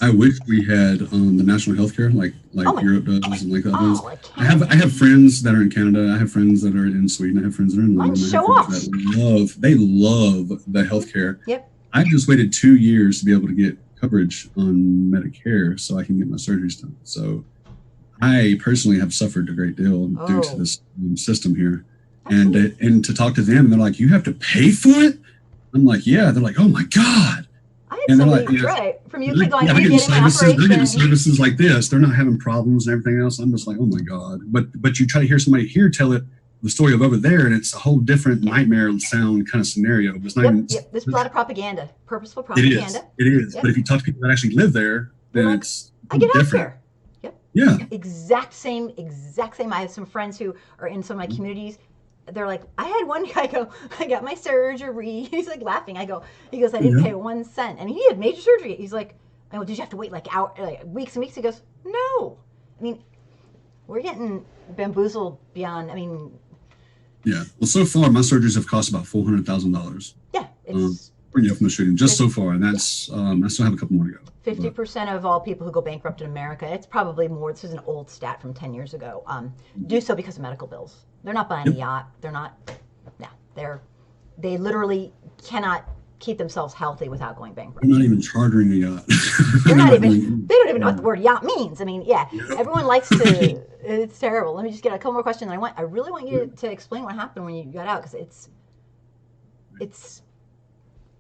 I wish we had the national healthcare Oh like my, Europe does and like the other ones. oh, I can't. I have friends that are in Canada. I have friends that are in Sweden. I have friends that are in Mine London. I show have friends that off. love the Hmm. healthcare. Yep. I just waited 2 years to be able to get coverage on Medicare so I can get my surgeries done. So I personally have suffered a great deal due to Oh, this system here, absolutely. and to talk to them, and they're like, "You have to pay for it." I'm like, "Yeah." They're like, "Oh my god," I had and they're like, somebody, "Yeah." right, from UK going, Yeah, they're I'm getting getting my services. They're getting operation. services like this. They're not having problems and everything else. I'm just like, oh my god. But you try to hear somebody here tell it the story of over there, and it's a whole different nightmare sound kind of scenario. It's not Yep, even. yep. There's a lot of propaganda, purposeful It is. propaganda. It is. But Yep. if you talk to people that actually live there, They're then like, it's I get health different. care. Yep. Yeah. Exact same, exact same. I have some friends who are in some of my communities. They're like, I had one guy go, I got my surgery. He's like laughing. He goes, I didn't Yeah. pay 1 cent. And he had major surgery. He's like, oh, did you have to wait like weeks and weeks? He goes, no. I mean, we're getting bamboozled beyond, I mean, Yeah. Well, so far my surgeries have cost about $400,000. yeah, Um, it's from the shooting, just crazy. so far, and Yeah. that's I still have a couple more to go. But 50% of all people who go bankrupt in America, it's probably more. This is an old stat from 10 years ago. Do so because of medical bills. They're not buying a yep, yacht. They're not. No, they literally cannot keep themselves healthy without going they're bankrupt. not even chartering a yacht. They're They're not not even. doing. They don't even know what the Yeah. word yacht means. I mean, yeah, Yep. everyone likes to. It's terrible. Let me just get a couple more questions. I really want you to explain what happened when you got out because it's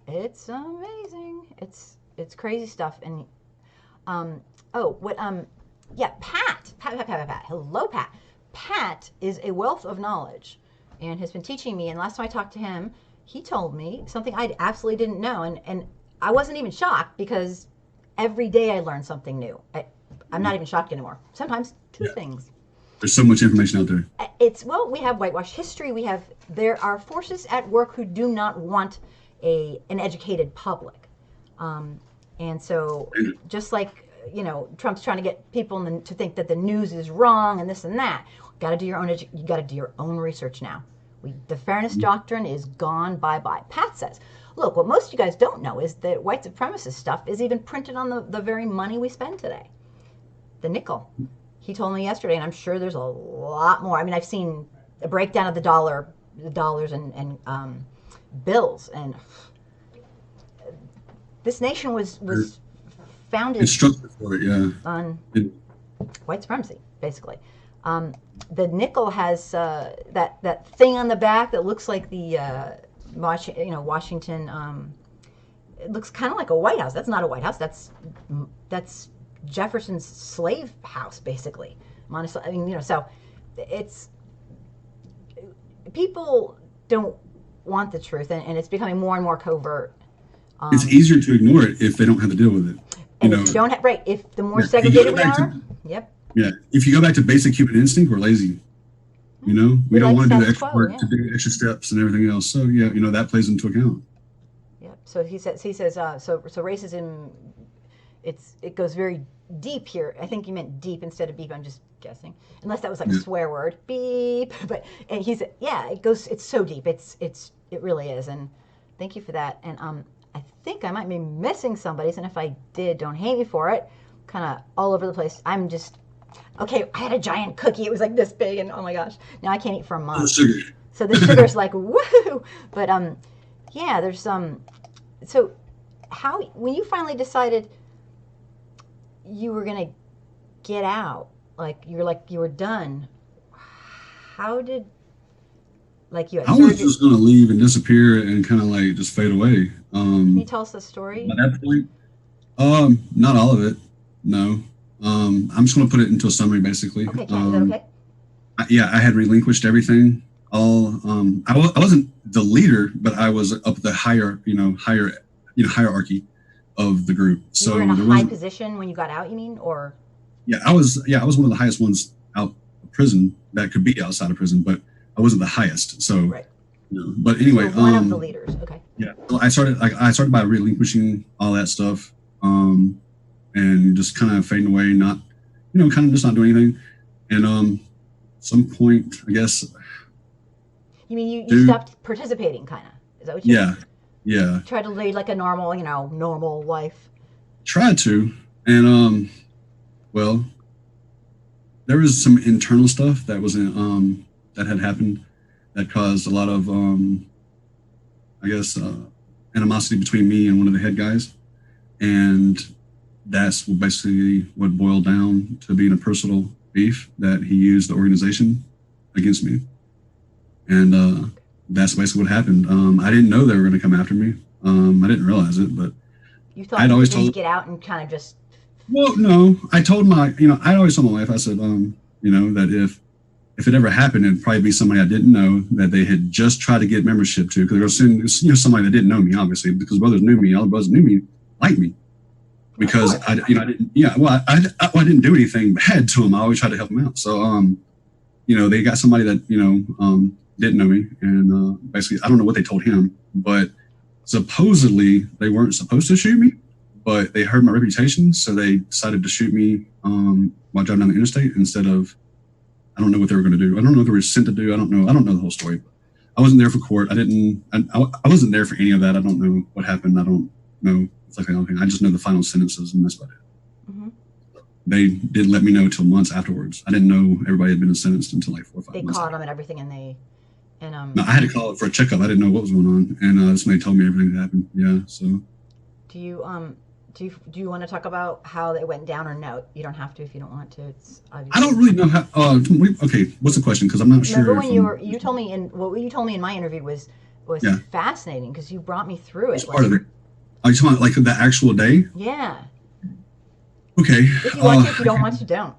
it's amazing. It's crazy stuff. And um, oh, what yeah, Pat. Hello, Pat. Pat is a wealth of knowledge and has been teaching me. And last time I talked to him, he told me something I absolutely didn't know, and I wasn't even shocked because every day I learn something new. I'm not even shocked anymore. Sometimes two Yeah. things. There's so much information out there. It's well, we have whitewash history. We have there are forces at work who do not want an educated public, um, and so just like Trump's trying to get people to think that the news is wrong and this and that. Got to do your own. You got to do your own research now. The fairness doctrine is gone bye bye. Pat says, look, what most of you guys don't know is that white supremacist stuff is even printed on the very money we spend today, the nickel. He told me yesterday, and I'm sure there's a lot more. I mean, I've seen a breakdown of the dollars and bills, and this nation They're was founded instructed for it. Yeah. on It, white supremacy, basically. Um, the nickel has that thing on the back that looks like the Washington. It looks kind of like a White House. That's not a White House. That's Jefferson's slave house, basically. Monticello. I mean, so it's people don't want the truth, and it's becoming more and more covert. it's Um, easier to ignore it if they don't have to deal with it. You and know. if you don't have right, if the more Yeah. If you segregated go we back are, to yep, yeah, if you go back to basic human instinct, we're lazy. You know, we we don't like want to do the status extra quo. work to Yeah. do extra steps and everything else. So yeah, that plays into account. Yep. So he says so racism it goes very deep here. I think you meant deep instead of beep. I'm just guessing, unless that was like a Yeah. swear word, beep. But and he said, yeah, it goes. It's so deep. It really is. And thank you for that. And I think I might be missing somebody's, and if I did, don't hate me for it. Kind of all over the place. I'm just okay. I had a giant cookie. It was like this big, and oh my gosh, now I can't eat for a Oh, month. sugar. So the sugar's like woohoo. But yeah, there's so how when you finally decided you were gonna get out, like you were done. How did like you had I was surgery? just gonna leave and disappear and kind of like just fade away. Can you tell us the By story? that point, not all of it. No. I'm just gonna put it into a summary, basically. Okay, can is that okay? Yeah, I had relinquished everything. All I wasn't the leader, but I was up the hierarchy of the group. You were in a So there high wasn't. position when you got out. You mean, or I was one of the highest ones out of prison that could be outside of prison, but I wasn't the highest. So right? but You were anyway, one of the leaders. Okay. yeah. So I started by relinquishing all that stuff, and just kind of fading away, not kind of just not doing anything. And some point, I guess, You mean you dude, stopped participating, kind of? Is that what you mean? yeah, yeah. Try to lead like a normal, normal life. Tried to. And well, there was some internal stuff that was that had happened that caused a lot of I guess animosity between me and one of the head guys, and that's basically what boiled down to being a personal beef that he used the organization against me, and that's basically what happened. I didn't know they were going to come after me. I didn't realize it, but You thought I'd you always could told. just get out and kind of just. Well, no, I told my, I always told my wife. I said, that if it ever happened, it'd probably be somebody I didn't know that they had just tried to get membership to, because there was somebody that didn't know me, obviously, because brothers knew me. All the brothers knew me, liked me, Of because course. I didn't, yeah, well, I didn't do anything bad to them. I always tried to help them out. So, they got somebody that didn't know me, and basically, I don't know what they told him, but supposedly they weren't supposed to shoot me, but they heard my reputation, so they decided to shoot me while driving down the interstate instead of. I don't know what they were going to do. I don't know what they were sent to do. I don't know. I don't know the whole story. I wasn't there for court. I didn't. I wasn't there for any of that. I don't know what happened. I don't know. It's like anything. I just know the final sentences, and that's about it. Hmm. They didn't let me know until months afterwards. I didn't know everybody had been sentenced until like 4 or 5 They months caught after. them and everything, and No, I had to call it for a checkup. I didn't know what was going on, and somebody told me everything that happened. Yeah, so do you do you want to talk about how it went down, or no? You don't have to if you don't want to. It's I don't obviously. really know how. Okay, what's the question? Because I'm not Remember sure when if I'm. you told me in what you told me in my interview was Yeah, fascinating because you brought me through it's it. part Like, of it. Are you talking about like the actual day? yeah. Okay. If you want to, if you don't want to, don't.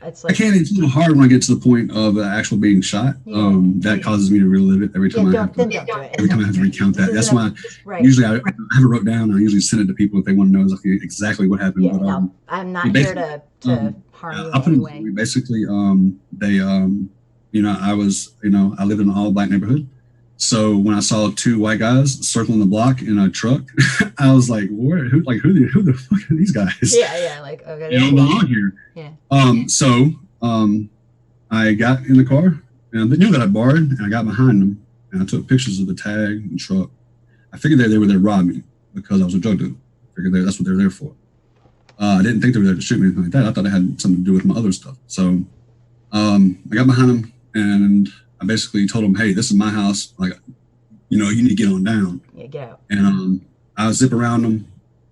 It's I like, can't. It's a little hard when I get to the point of actual being shot. yeah, That causes me to relive it every yeah. time I have Don't to. then don't do it. Every It's time I have to recount this that. isn't That's a why right. usually I have it wrote down. And I usually send it to people if they want to know exactly what happened. Yeah, But no, I'm not here basically, to harm yeah, you in I'll put any it in way. the basically. They I was I lived in an all black neighborhood. So when I saw two white guys circling the block in a truck, I was like, "Where? Who the fuck are these guys? Yeah, yeah. Like, okay, You they know, don't belong belong here. here." Yeah. So I got in the car, and they knew that I borrowed, and I got behind them, and I took pictures of the tag and truck. I figured they were there to rob me because I was a drug dealer. I figured that's what they were there for. I didn't think they were there to shoot me or anything like that. I thought it had something to do with my other stuff. So I got behind them, and I basically told them, "Hey, this is my house. Like, you need to get on down." Yeah, get out. And I zip around them,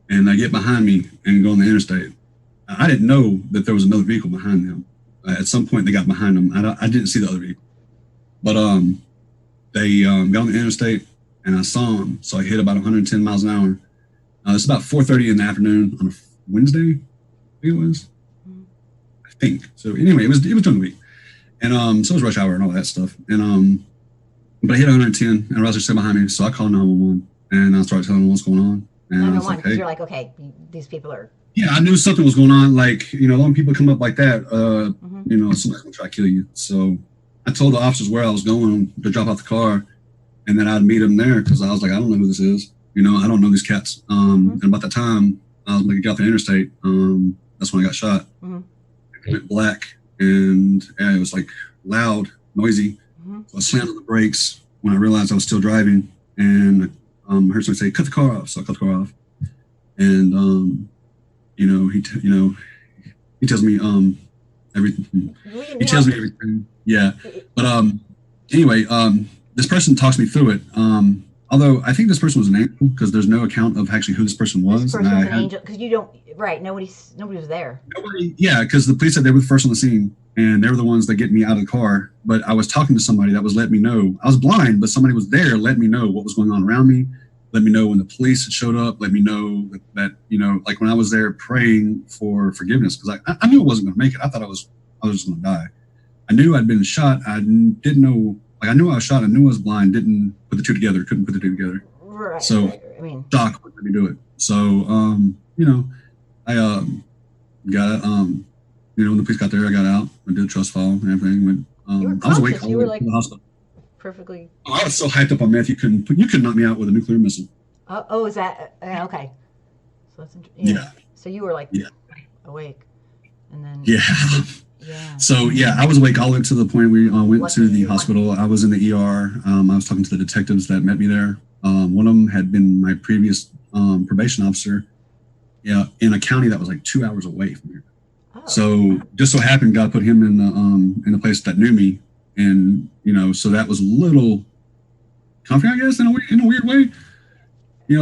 and they get behind me and go on the interstate. I didn't know that there was another vehicle behind them. At some point, they got behind them. I didn't see the other vehicle, but they got on the interstate, and I saw them. So I hit about 110 miles an hour. It's about 4:30 in the afternoon on a Wednesday. I think it was. Mhm. I think so. Anyway, it was during the week, and so it was rush hour and all that stuff. And but I hit 110, and Roger stayed behind me, so I called 911, and I started telling them what's going on. And I was 911, like, because "Hey, you're like, okay, these people are. yeah, I knew something was going on. Like, a lot of people come up like that. Hmm. Somebody's gonna try to kill you." So I told the officers where I was going to drop out the car, and then I'd meet them there because I was like, I don't know who this is. I don't know these cats. Hmm. And about the time I was like, got the interstate, that's when I got shot. Hmm. It went black, and it was like loud, noisy. Hmm. So I slammed on the brakes when I realized I was still driving, and I heard somebody say, "Cut the car off." So I cut the car off, and he tells me everything. He tells me everything. Yeah, but anyway, this person talks me through it. Although I think this person was an angel because there's no account of actually who this person This was, and person I was an had angel because you don't. Right. Nobody was there. nobody. Yeah, because the police said they were the first on the scene, and they were the ones that get me out of the car. But I was talking to somebody that was letting me know I was blind, but somebody was there letting me know what was going on around me. Let me know when the police had showed up. Let me know that like when I was there praying for forgiveness, because I knew I wasn't going to make it. I thought I was just going to die. I knew I'd been shot. I didn't know. Like I knew I was shot. I knew I was blind. Didn't put the two together. Couldn't put the two together. Right. So Right. I mean, shock would let me do it. So I got it. When the police got there, I got out. I did a trust fall and everything. But you were I was awake conscious. all You the were way to like the hospital. perfectly. Oh, I was so hyped up on meth. You could knock me out with a nuclear missile. Oh, is that okay? So that's yeah. Yeah. So you were like Yeah. awake, and then Yeah. yeah. So yeah, I was awake all the way to the point we went Lucky to the you. hospital. I was in the ER. I was talking to the detectives that met me there. One of them had been my previous probation officer, Yeah, in a county that was like 2 hours away from here. Oh, So just so happened, God put him in the place that knew me, and so that was a little comforting, I guess, in a weird way.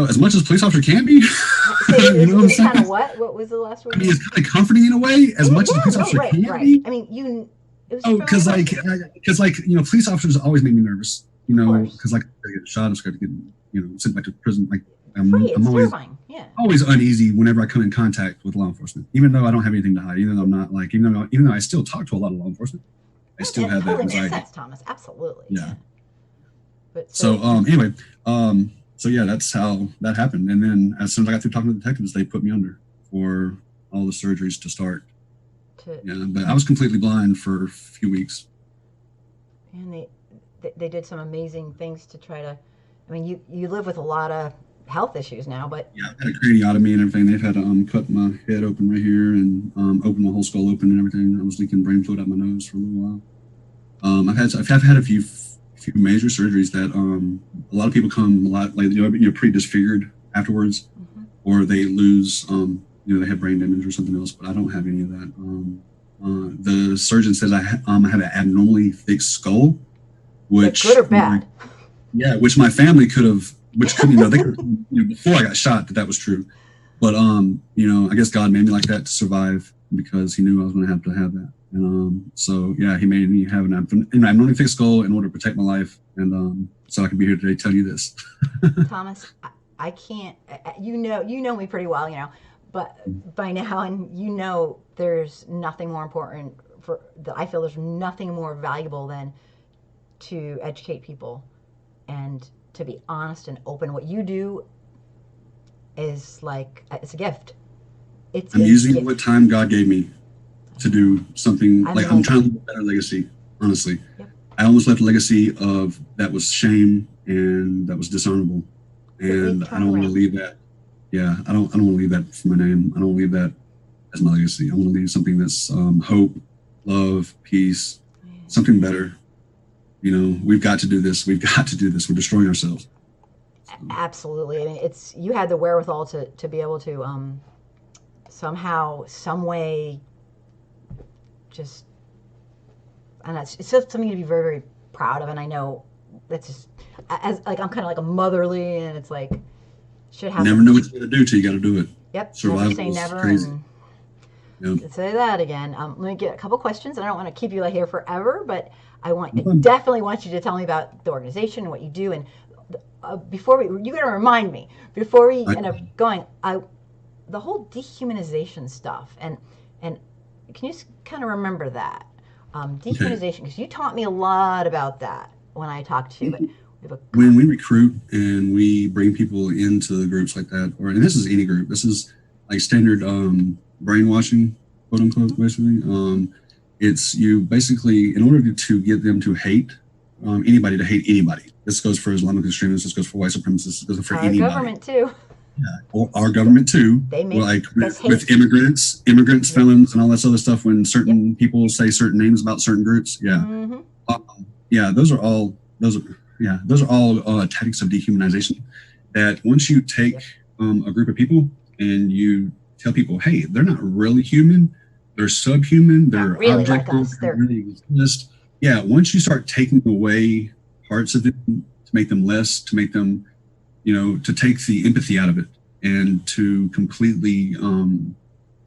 As much as police officer can be, say you know what I'm it kind of saying? what? What was the last word I you mean, used? it's kind of comforting in a way, as Yeah, much as a yeah, police no, officer right, can right. be. I mean, it was a Oh, fairly impressive. police officers always make me nervous. Of course, Because like I get shot, I'm scared to get sent back to prison. Like free. I'm It's always terrifying. Yeah, uneasy whenever I come in contact with law enforcement, even though I don't have anything to hide. Even though I'm not like even though I still talk to a lot of law enforcement, I no, still that have that totally makes anxiety. sense, Thomas. Absolutely. Yeah. Yeah. But So so anyway, so yeah, that's how that happened. And then as soon as I got through talking to the detectives, they put me under for all the surgeries to start. to Yeah, but I was completely blind for a few weeks. and they did some amazing things to try to. I mean, you live with a lot of health issues now, but Yeah, I've had a craniotomy and everything. They've had to cut my head open right here and open my whole skull open and everything. I was leaking brain fluid out my nose for a little while. I've had a few major surgeries that a lot of people come a lot like pretty disfigured afterwards, mhm. or they lose they have brain damage or something else. But I don't have any of that. The surgeon says I have an abnormally thick skull, Like good or which bad. yeah, which my family could have, which could they could before I got shot that was true. But I guess God made me like that to survive because He knew I was going to have that. And so yeah, He made me have an abnormally thick skull in order to protect my life, and so I can be here today to tell you this. Thomas, I can't. You know me pretty well, but by now, and there's nothing more important for that. I feel there's nothing more valuable than to educate people and to be honest and open. What you do is like it's a gift. It's I'm a using what gift. time God gave me to I know. do something I'm like I'm like, trying to leave a better legacy. Honestly, yep. I almost left a legacy of that was shame and that was dishonorable, But we've and I turned don't want to around. leave that. Yeah, I don't want to leave that for my name. I don't want to leave that as my legacy. I want to leave something that's hope, love, peace, something better. We've got to do this. We've got to do this. We're destroying ourselves. So, Absolutely. I mean, it's you had the wherewithal to be able to somehow, some way, just and it's just something to be very, very proud of. And I know that's just as like I'm kind of like a motherly, and it's like should you never know happen. what you're gonna do till you got to do it. Yep, never say Survival is never, crazy. and Yeah. say that again. Let me get a couple questions, and I don't want to keep you here forever, but I Fun. definitely want you to tell me about the organization and what you do. And before you got to remind me before we I, end up going, the whole dehumanization stuff, and can you kind of remember that okay. dehumanization? Because you taught me a lot about that when I talked to you. But we have a When we recruit and we bring people into groups like that, and this is any group, this is like standard brainwashing, quote unquote, basically. It's you basically, in order to get them to hate anybody, to hate anybody. This goes for Islamic extremists, this goes for white supremacists, this goes for our anybody. government too. Yeah. Or our government too, They make like us with hate. immigrants, Yep. felons, and all this other stuff. When Yep. certain people say certain names about certain groups, yeah, Mm-hmm. yeah, those are all tactics of dehumanization. That once you take Yep. a group of people and you tell people, hey, they're not really human, they're subhuman, Not they're really like objective, us. they They're really exist. Yeah, once you start taking away parts of them to make them less, to make them to take the empathy out of it and to completely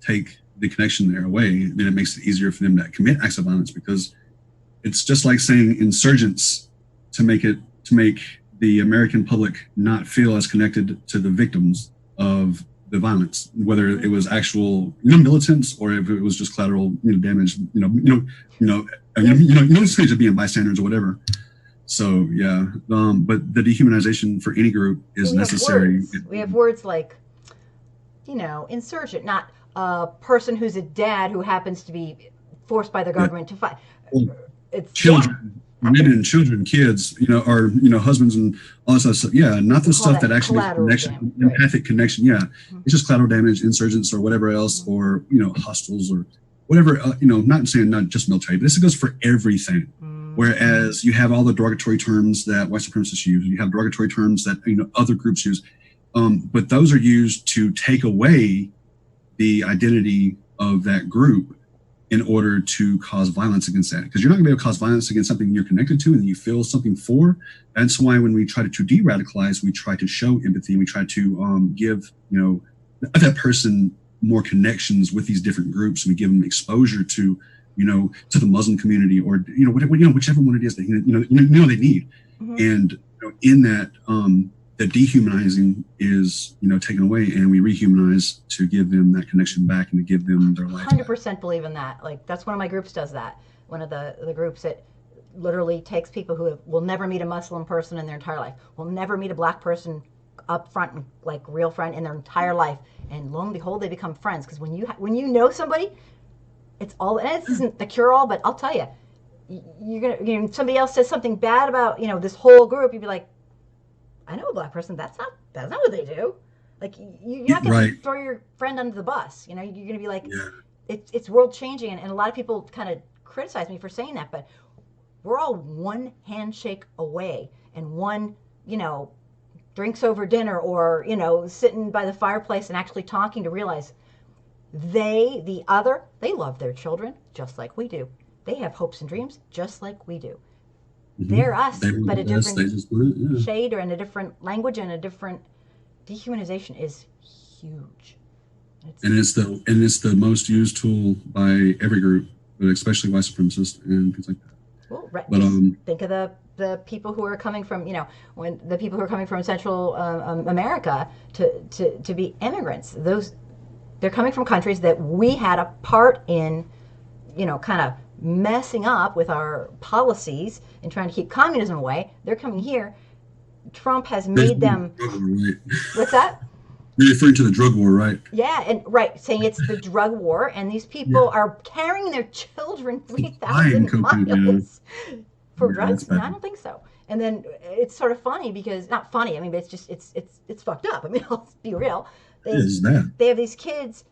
take the connection there away, then it makes it easier for them to commit acts of violence because it's just like saying insurgents to make the American public not feel as connected to the victims of the violence, whether it was actual militants or if it was just collateral damage, stage of being bystanders or whatever. So yeah, but the dehumanization for any group is we have necessary. words. We have words like insurgent, not a person who's a dad who happens to be forced by the Yeah. government to fight. Well, It's children, women, children, kids, or husbands and all this other stuff. Yeah, not we the call stuff that that actually makes collateral connection, damage, right? empathic connection. Yeah, Mm-hmm. it's just collateral damage, insurgents, or whatever else, Mm-hmm. or hostels or whatever. Not saying not just military, but this goes for everything. Mm-hmm. Whereas you have all the derogatory terms that white supremacists use, you have derogatory terms that other groups use, but those are used to take away the identity of that group in order to cause violence against that. Because you're not going to be able to cause violence against something you're connected to and you feel something for. That's why when we try to de-radicalize, we try to show empathy. We try to give, that person more connections with these different groups. We give them exposure to, to the Muslim community or, whichever one it is that, they need. Mm-hmm. And in that, the dehumanizing is, taken away, and we rehumanize to give them that connection back and to give them their life 100% back. believe in that. Like, that's one of my groups does that. One of the groups that literally takes people who will never meet a Muslim person in their entire life, will never meet a black person up front, and like real friend in their entire life, and lo and behold, they become friends. Because when you know somebody, it's all. And this isn't the cure all, but I'll tell you, you're gonna. Somebody else says something bad about this whole group, you'd be like, I know a black person. That's not what they do. Like, you're not going to throw your friend under the bus. You're going to be like, it's world changing. And a lot of people kind of criticize me for saying that, but we're all one handshake away and one, drinks over dinner or, sitting by the fireplace and actually talking to realize the other, they love their children just like we do. They have hopes and dreams just like we do. Mm-hmm. They're us, but a different shade or in a different language and a different. Dehumanization is huge. It's the most used tool by every group, but especially white supremacists and things like that. Well, right. But think of the people who are coming from when the people who are coming from Central America to be immigrants. They're coming from countries that we had a part in, kind of messing up with our policies and trying to keep communism away. They're coming here. Trump has made them. Right. What's that? You're referring to the drug war, right? Yeah, and saying it's the drug war, and these people are carrying their children 3,000 miles for drugs. No, I don't think so. And then it's sort of funny because not funny. I mean, but it's just it's fucked up. I mean, let's be real. They have these kids.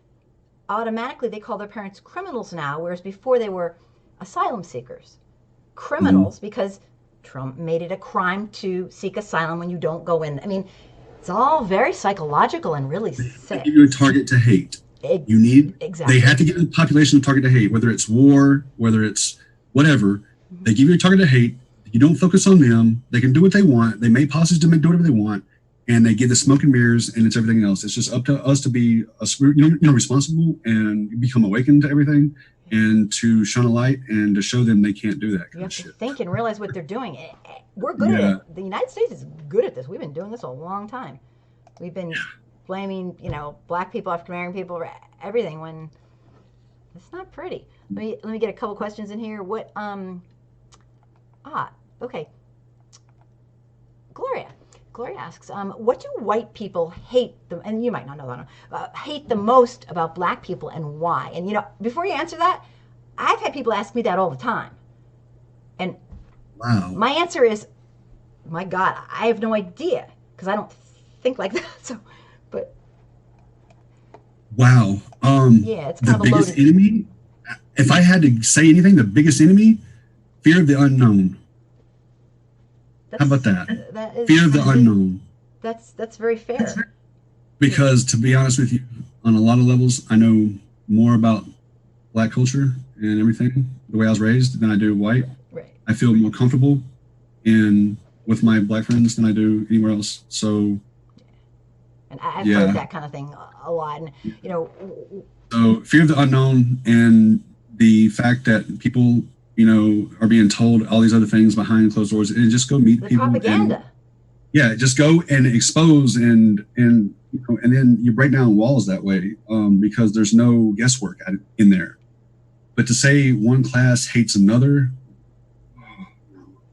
Automatically, they call their parents criminals now, whereas before they were asylum seekers. Criminals because Trump made it a crime to seek asylum when you don't go in. I mean, it's all very psychological and really sick. They give you a target to hate. They have to give the population a target to hate, whether it's war, whether it's whatever. Mm-hmm. They give you a target to hate. You don't focus on them. They can do what they want. They make policies to do whatever they want, and they give the smoke and mirrors, and it's everything else. It's just up to us to be responsible and become awakened to everything, and to shine a light and to show them they can't do that kind of shit. You have to think and realize what they're doing. We're good at it. The United States is good at this. We've been doing this a long time. We've been blaming, black people, African American people, for everything when it's not pretty. Let me get a couple questions in here. What? Okay. Gloria asks, what do white people hate and you might not know that, hate the most about black people and why? And before you answer that, I've had people ask me that all the time. And wow. My answer is, my God, I have no idea because I don't think like that. So, but wow. It's kind of a biggest enemy. If I had to say anything, the biggest enemy, fear of the unknown. How about that? Fear of the unknown. That's very fair. Because to be honest with you, on a lot of levels, I know more about black culture and everything, the way I was raised, than I do white. Right. I feel more comfortable with my black friends than I do anywhere else. So. And I've heard that kind of thing a lot, and So fear of the unknown and the fact that people, are being told all these other things behind closed doors, and just go meet people. Propaganda. Just go and expose and then you break down walls that way because there's no guesswork in there. But to say one class hates another,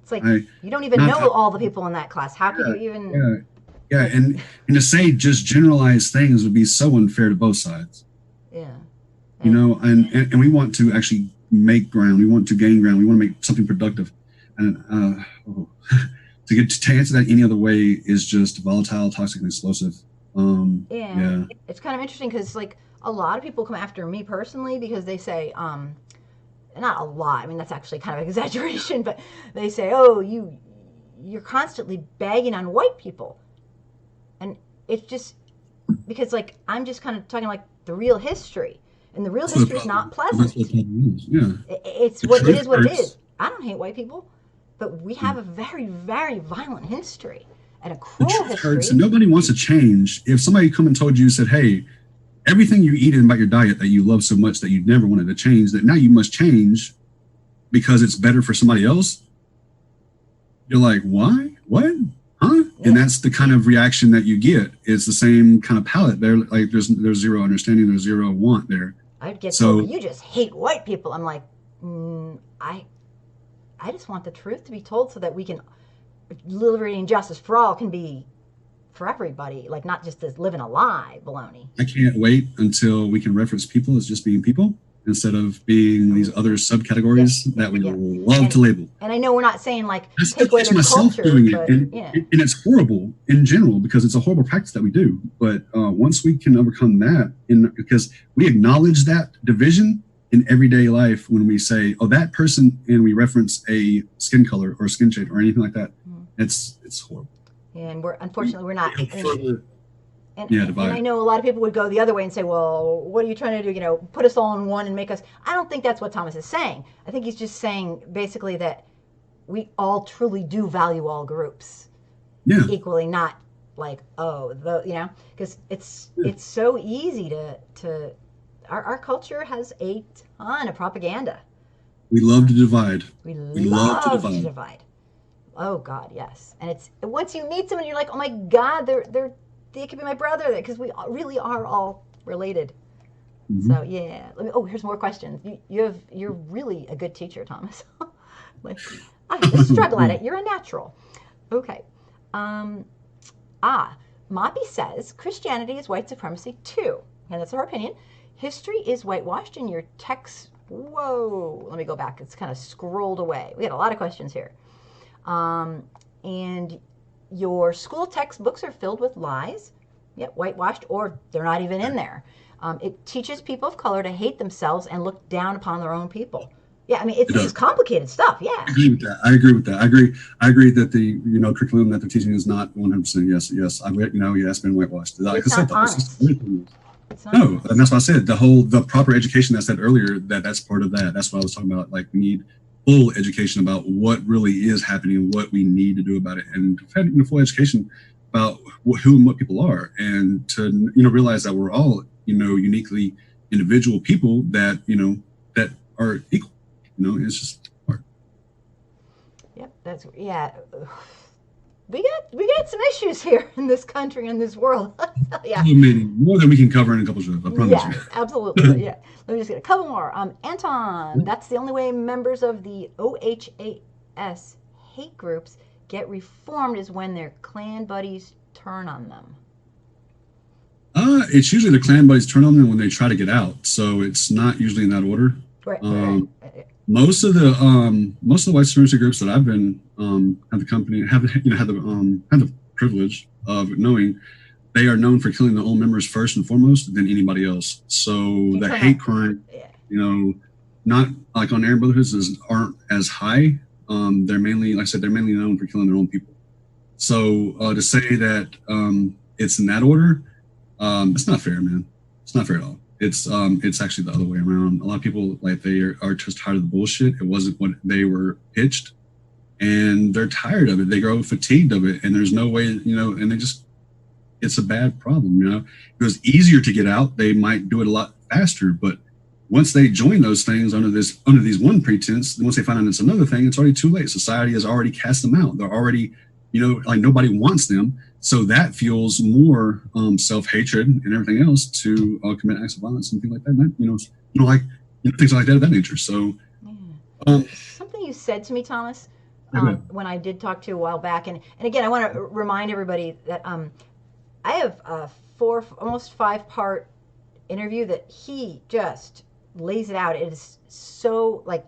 it's like you don't even know all the people in that class. How could you even? Yeah, and to say just generalized things would be so unfair to both sides. Yeah. And we want to actually make ground. We want to gain ground. We want to make something productive. And to answer that any other way is just volatile, toxic, and explosive. It's kind of interesting because like a lot of people come after me personally because they say, not a lot. I mean, that's actually kind of an exaggeration, but they say, "Oh, you're constantly bagging on white people," and it's just because like I'm just kind of talking like the real history, and the real That's what the history is not problem. That's what pleasant. the problem is. Yeah, It's the what it truth is. What it is. hurts. I don't hate white people, but we Yeah. have a very, very violent history and a The cruel truth hurts, and history. nobody wants to change. If somebody come and told you, said, "Hey, everything you eat about your diet that you love so much that you never wanted to change, that now you must change because it's better for somebody else," you're like, "Why? What? Huh?" And Yeah, that's the kind of reaction that you get. It's the same kind of palette. There, like there's zero understanding, there's zero want there. I'd get told, "Well, So you just hate white people." I'm like, I just want the truth to be told so that we can liberty and justice for all can be for everybody, like not just as living a lie baloney. I can't wait until we can reference people as just being people instead of being these other Yep, subcategories yep, that we yep. love And to label. and I know we're not saying like I still take away catch their myself culture, doing it, but and, yeah, and it's horrible in general because it's a horrible practice that we do. But once we can overcome that, because we acknowledge that division in everyday life when we say, "Oh, that person," and we reference a skin color or skin shade or anything like that, it's horrible. and we're unfortunately we're not. We help And, further, and yeah, and I divide. know a lot of people would go the other way and say, "Well, what are you trying to do? You know, put us all in one and make us." I don't think that's what Thomas is saying. I think he's just saying basically that we all truly do value all groups Yeah, equally, not like because yeah. it's so easy to our culture has a ton of propaganda. We love to divide. We We love to love to divide. divide. Oh God, yes. And it's once you meet someone, you're like, oh my God, they could be my brother because we really are all related. So Mhm. yeah. Oh, here's more questions. You're really a good teacher, Thomas. Like I have to struggle at it. You're a natural. Okay. Um, Moppy says Christianity is white supremacy too, and that's her opinion. History is whitewashed in your text. Whoa, let me go back. It's kind of scrolled away. We got a lot of questions here. Um, and your school textbooks are filled with lies, yet whitewashed, or they're not even in there. It teaches people of color to hate themselves and look down upon their own people. Yeah, I mean, It this is does. complicated stuff. I Yeah, agree with that. I agree with that. I agree. I agree that the curriculum that they're teaching is not 100%. Yes, yes. Yeah, it's been whitewashed. Like I it's not said, the whole system. honest. It's not No, and honest. that's what I said. The proper education I said earlier, that's part of that. That's what I was talking about. Like we need full education about what really is happening and what we need to do about it, and full education about who and what people are, and to realize that we're all uniquely individual people that that are equal. It's just hard. Yep, that's yeah. We got some issues here in this country in this world. So Yeah. many more than we can cover in a couple shows. I promise you. Yes, absolutely. But yeah, let me just get a couple more. Anton, that's the only way members of the OHAS hate groups get reformed is when their clan buddies turn on them. It's usually the clan buddies turn on them when they try to get out, so it's not usually in that order. Right, right, Um, right. most of the white supremacy groups that I've been have the company have had the privilege of knowing, they are known for killing their own members first and foremost than anybody else. So You the turn on, hate crime, yeah. you know, not like on Aryan Brotherhoods aren't as high. They're mainly, like I said, they're mainly known for killing their own people. So to say that it's in that order, it's not fair, man. It's not fair at all. It's actually the other way around. A lot of people like they are just tired of the bullshit. It wasn't what they were pitched, and they're tired of it. They grow fatigued of it, and there's no way, and they just it's a bad problem. If it was easier to get out, they might do it a lot faster. But once they join those things under these one pretense, once they find out it's another thing, it's already too late. Society has already cast them out. They're already, like nobody wants them. So that fuels more self-hatred and everything else to commit acts of violence and things like that. And things like that of that nature. So, Yeah. um, Something you said to me, Thomas, yeah, when I did talk to you a while back, and again, I want to remind everybody that I have a almost 5-part interview that he just lays it out. It is so like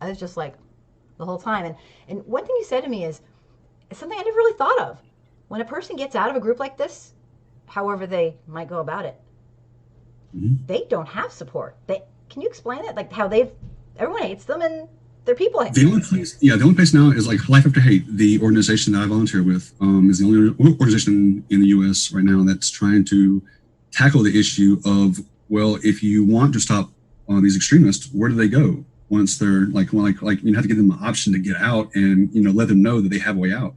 I was just like the whole time, and one thing he said to me is something I never really thought of. When a person gets out of a group like this, however they might go about it, mhm. they don't have support. Can you explain that? Like how everyone hates them and their people hate The them. only place, yeah, the only place now is like Life After Hate. The organization that I volunteer with is the only organization in the U.S. right now that's trying to tackle the issue of Well, if you want to stop these extremists, where do they go once they're like you have to give them an option to get out and let them know that they have a way out,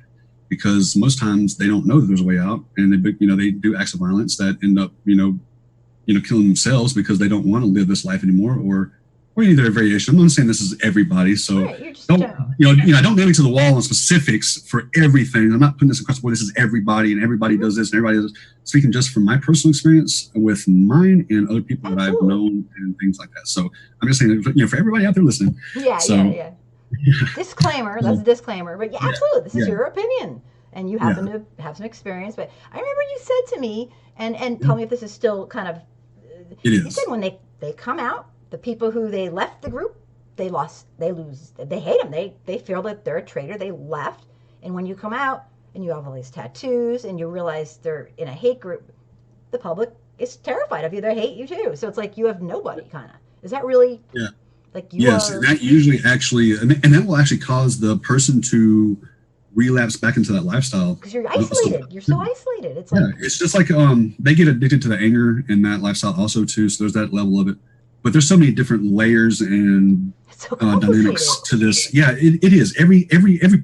because most times they don't know that there's a way out, and they do acts of violence that end up killing themselves because they don't want to live this life anymore, or either a variation. I'm not saying this is everybody, so Right, you're just don't general. don't nail me to the wall on specifics for everything. I'm not putting this across the board. This is everybody, and everybody does this, and everybody does. Speaking just from my personal experience with mine and other people that I've Absolutely. known and things like that. So I'm just saying, for everybody out there listening. Yeah, So yeah. Disclaimer, that's a disclaimer. But yeah, yeah, absolutely, this is yeah, your opinion. And you happen yeah, to have some experience. But I remember you said to me, and yeah. tell me if this is still kind of, It you said is. when they come out, the people who they left the group, they lose, they hate them. They feel that they're a traitor. They left. And when you come out and you have all these tattoos and you realize they're in a hate group, the public is terrified of you. They hate you too. So it's like you have nobody, kind of. Is that really Yeah. like you Yes, and are? that usually actually, and that will actually cause the person to relapse back into that lifestyle. Because you're So isolated. You're so isolated. It's yeah, like, it's just like they get addicted to the anger in that lifestyle also too. So there's that level of it. But there's so many different layers and it's so complicated. dynamics to this. Yeah, it is. Every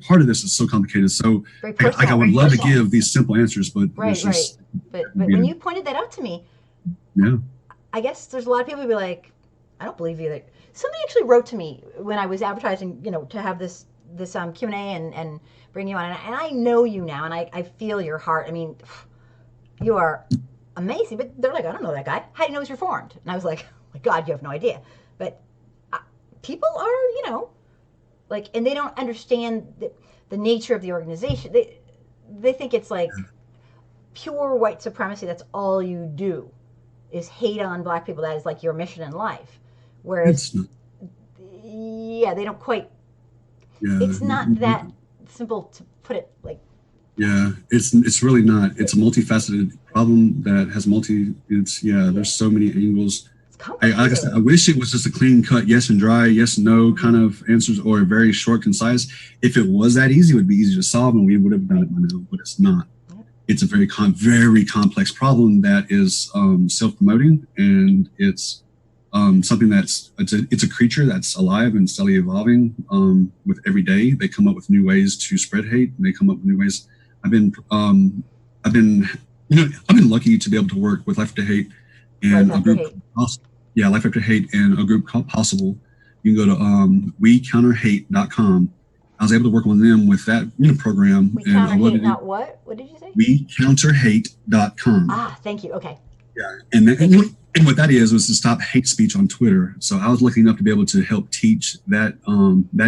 part of this is so complicated. So Very I personal. would love to give these simple answers, but Right, there's right. just But when you pointed that out to me, yeah. I guess there's a lot of people who be like, I don't believe you. Like, somebody actually wrote to me when I was advertising, to have this Q&A and bring you on. And I know you now, and I feel your heart. I mean, you are amazing. But they're like, I don't know that guy. How do you know he's reformed? And I was like, oh my God, you have no idea. But people are, like, and they don't understand the nature of the organization. They think it's like pure white supremacy. That's all you do is hate on black people. That is like your mission in life. Whereas, It's not, yeah, they don't quite. yeah. It's not that simple to put it like. Yeah, it's really not. It's a multifaceted problem that has it's Yeah, there's so many angles. it's Like I said, I complicated. wish it was just a clean cut yes and dry, yes and no kind of answers, or a very short, concise. If it was that easy, it would be easy to solve and we would have done Right. it by now, but it's not. Yeah. It's a very complex problem that is self-promoting, and it's something it's a creature that's alive and steadily evolving. With every day, they come up with new ways to spread hate. And they come up with new ways. I've been I've been I've been lucky to be able to work with Life After Hate Life and a after group hate. Life After Hate and a group called Possible. You can go to wecounterhate.com. I was able to work on them with that program, We and counter I love hate, it. not what? What did you say? wecounterhate.com. Ah, thank you. Okay. Yeah, and what that is was to stop hate speech on Twitter. So I was lucky enough to be able to help teach that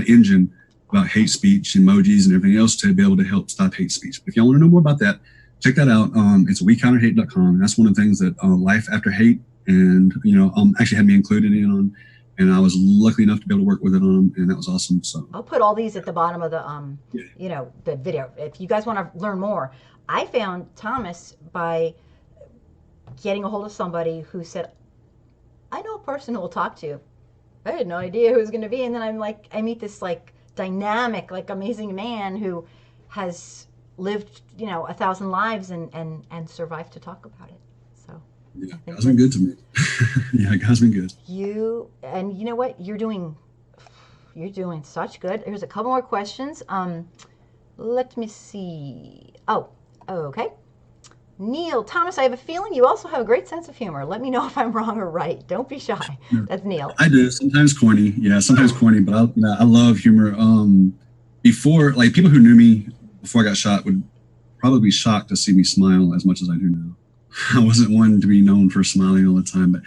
engine about hate speech, emojis, and everything else to be able to help stop hate speech. If y'all want to know more about that, check that out. It's wecounterhate.com. And that's one of the things that Life After Hate and actually had me included in on, and I was lucky enough to be able to work with it on them, and that was awesome. So I'll put all these at the bottom of the yeah, the video. If you guys want to learn more, I found Thomas by getting a hold of somebody who said, I know a person who will talk to you. I had no idea who it was going to be. And then I meet this like dynamic, like amazing man who has lived, 1,000 lives and survived to talk about it. So yeah, I think God's been good to me. Yeah, God's been good. and you know what? You're doing such good. Here's a couple more questions. Let me see. Oh, okay. Neil, Thomas, I have a feeling you also have a great sense of humor. Let me know if I'm wrong or right. Don't be shy. Yeah, That's Neil. I do sometimes corny. Yeah, sometimes corny, but I love humor. Before, like people who knew me before I got shot would probably be shocked to see me smile as much as I do now. I wasn't one to be known for smiling all the time, but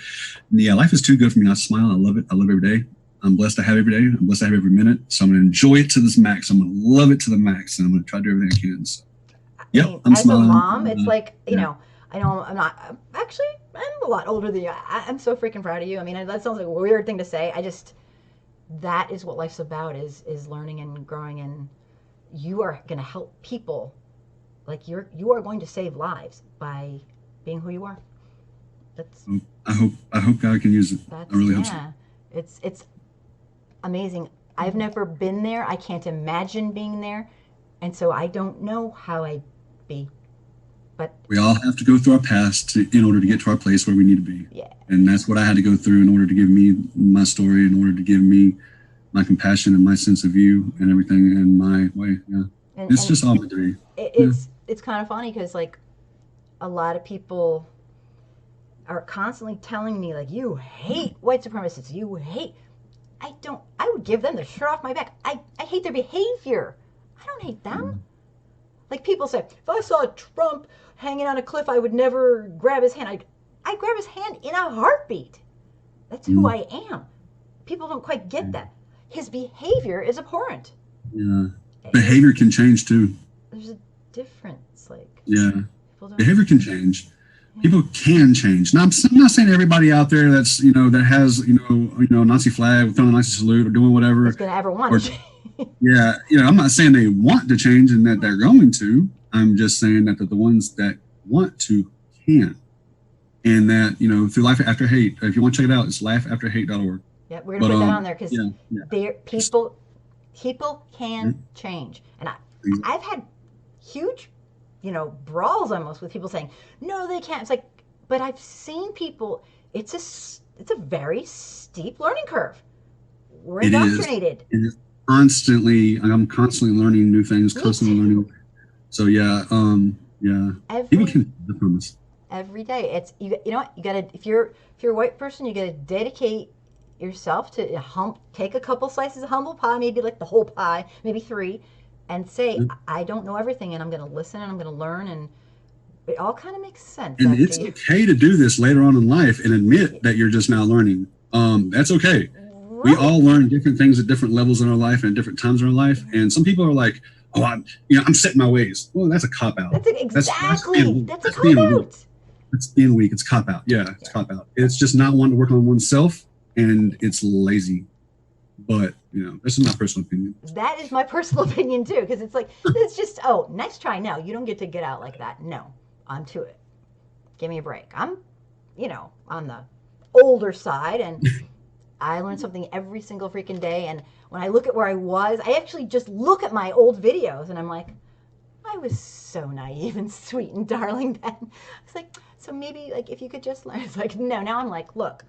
yeah, life is too good for me not to smile. I love it. I love every day. I'm blessed to have every day. I'm blessed to have every minute. So I'm going to enjoy it to this max. I'm going to love it to the max, and I'm going to try to do everything I can. So, I yep, mean, I'm as a smiling. mom, it's like, Yeah. I know actually, I'm a lot older than you. I'm so freaking proud of you. I mean, that sounds like a weird thing to say. That is what life's about is learning and growing. And you are going to help people. Like you are going to save lives by being who you are. That's, I hope God can use it. I really hope so. yeah, it's amazing. I've never been there. I can't imagine being there. And so I don't know how I'd be. But we all have to go through our past in order to get to our place where we need to be. yeah, And that's what I had to go through in order to give me my story, in order to give me my compassion and my sense of view and everything in my way. Yeah. It's and just all meant to be. it, Yeah. it's kind of funny because like a lot of people are constantly telling me like you hate white supremacists, you hate. I don't. I would give them the shirt off my back. I hate their behavior. I don't hate them. Like people say, if I saw Trump hanging on a cliff, I would never grab his hand. I'd grab his hand in a heartbeat. That's who I am. People don't quite get that. His behavior is abhorrent. Yeah. Behavior can change too. There's a difference. Like Yeah. people don't. Behavior can change. People can change. Now, I'm not saying everybody out there that's that has Nazi flag, throwing a Nazi salute, or doing whatever. It's gonna ever want Or, to change. yeah, I'm not saying they want to change and that they're going to. I'm just saying that the ones that want to can, and that through Life After Hate. If you want to check it out, it's laughafterhate.org. Yeah, we're gonna put that on there because yeah. people can change, and I've had huge brawls almost with people saying no they can't. It's like, but I've seen people, it's a very steep learning curve. We're indoctrinated. It is I'm constantly learning new things, constantly learning. So yeah. People can from us every day. It's you know what, you gotta, if you're a white person, you gotta dedicate yourself to take a couple slices of humble pie, maybe like the whole pie, maybe 3, and say, I don't know everything, and I'm going to listen, and I'm going to learn, and it all kind of makes sense. And it's okay to do this later on in life and admit that you're just now learning. That's okay. Right. We all learn different things at different levels in our life and different times in our life. And some people are like, oh, I'm set in my ways. Well, that's a cop-out. That's exactly. That's a cop-out. It's being weak. It's cop-out. Yeah, it's cop-out. It's just not wanting to work on oneself, and it's lazy. But this is my personal opinion. That is my personal opinion too, because it's like, it's just, oh, nice try. No, you don't get to get out like that. No, I'm to it. Give me a break. I'm on the older side, and I learn something every single freaking day. And when I look at where I was, I actually just look at my old videos, and I'm like, I was so naive and sweet and darling then. It's like, so maybe like if you could just learn. It's like, no, now I'm like, look,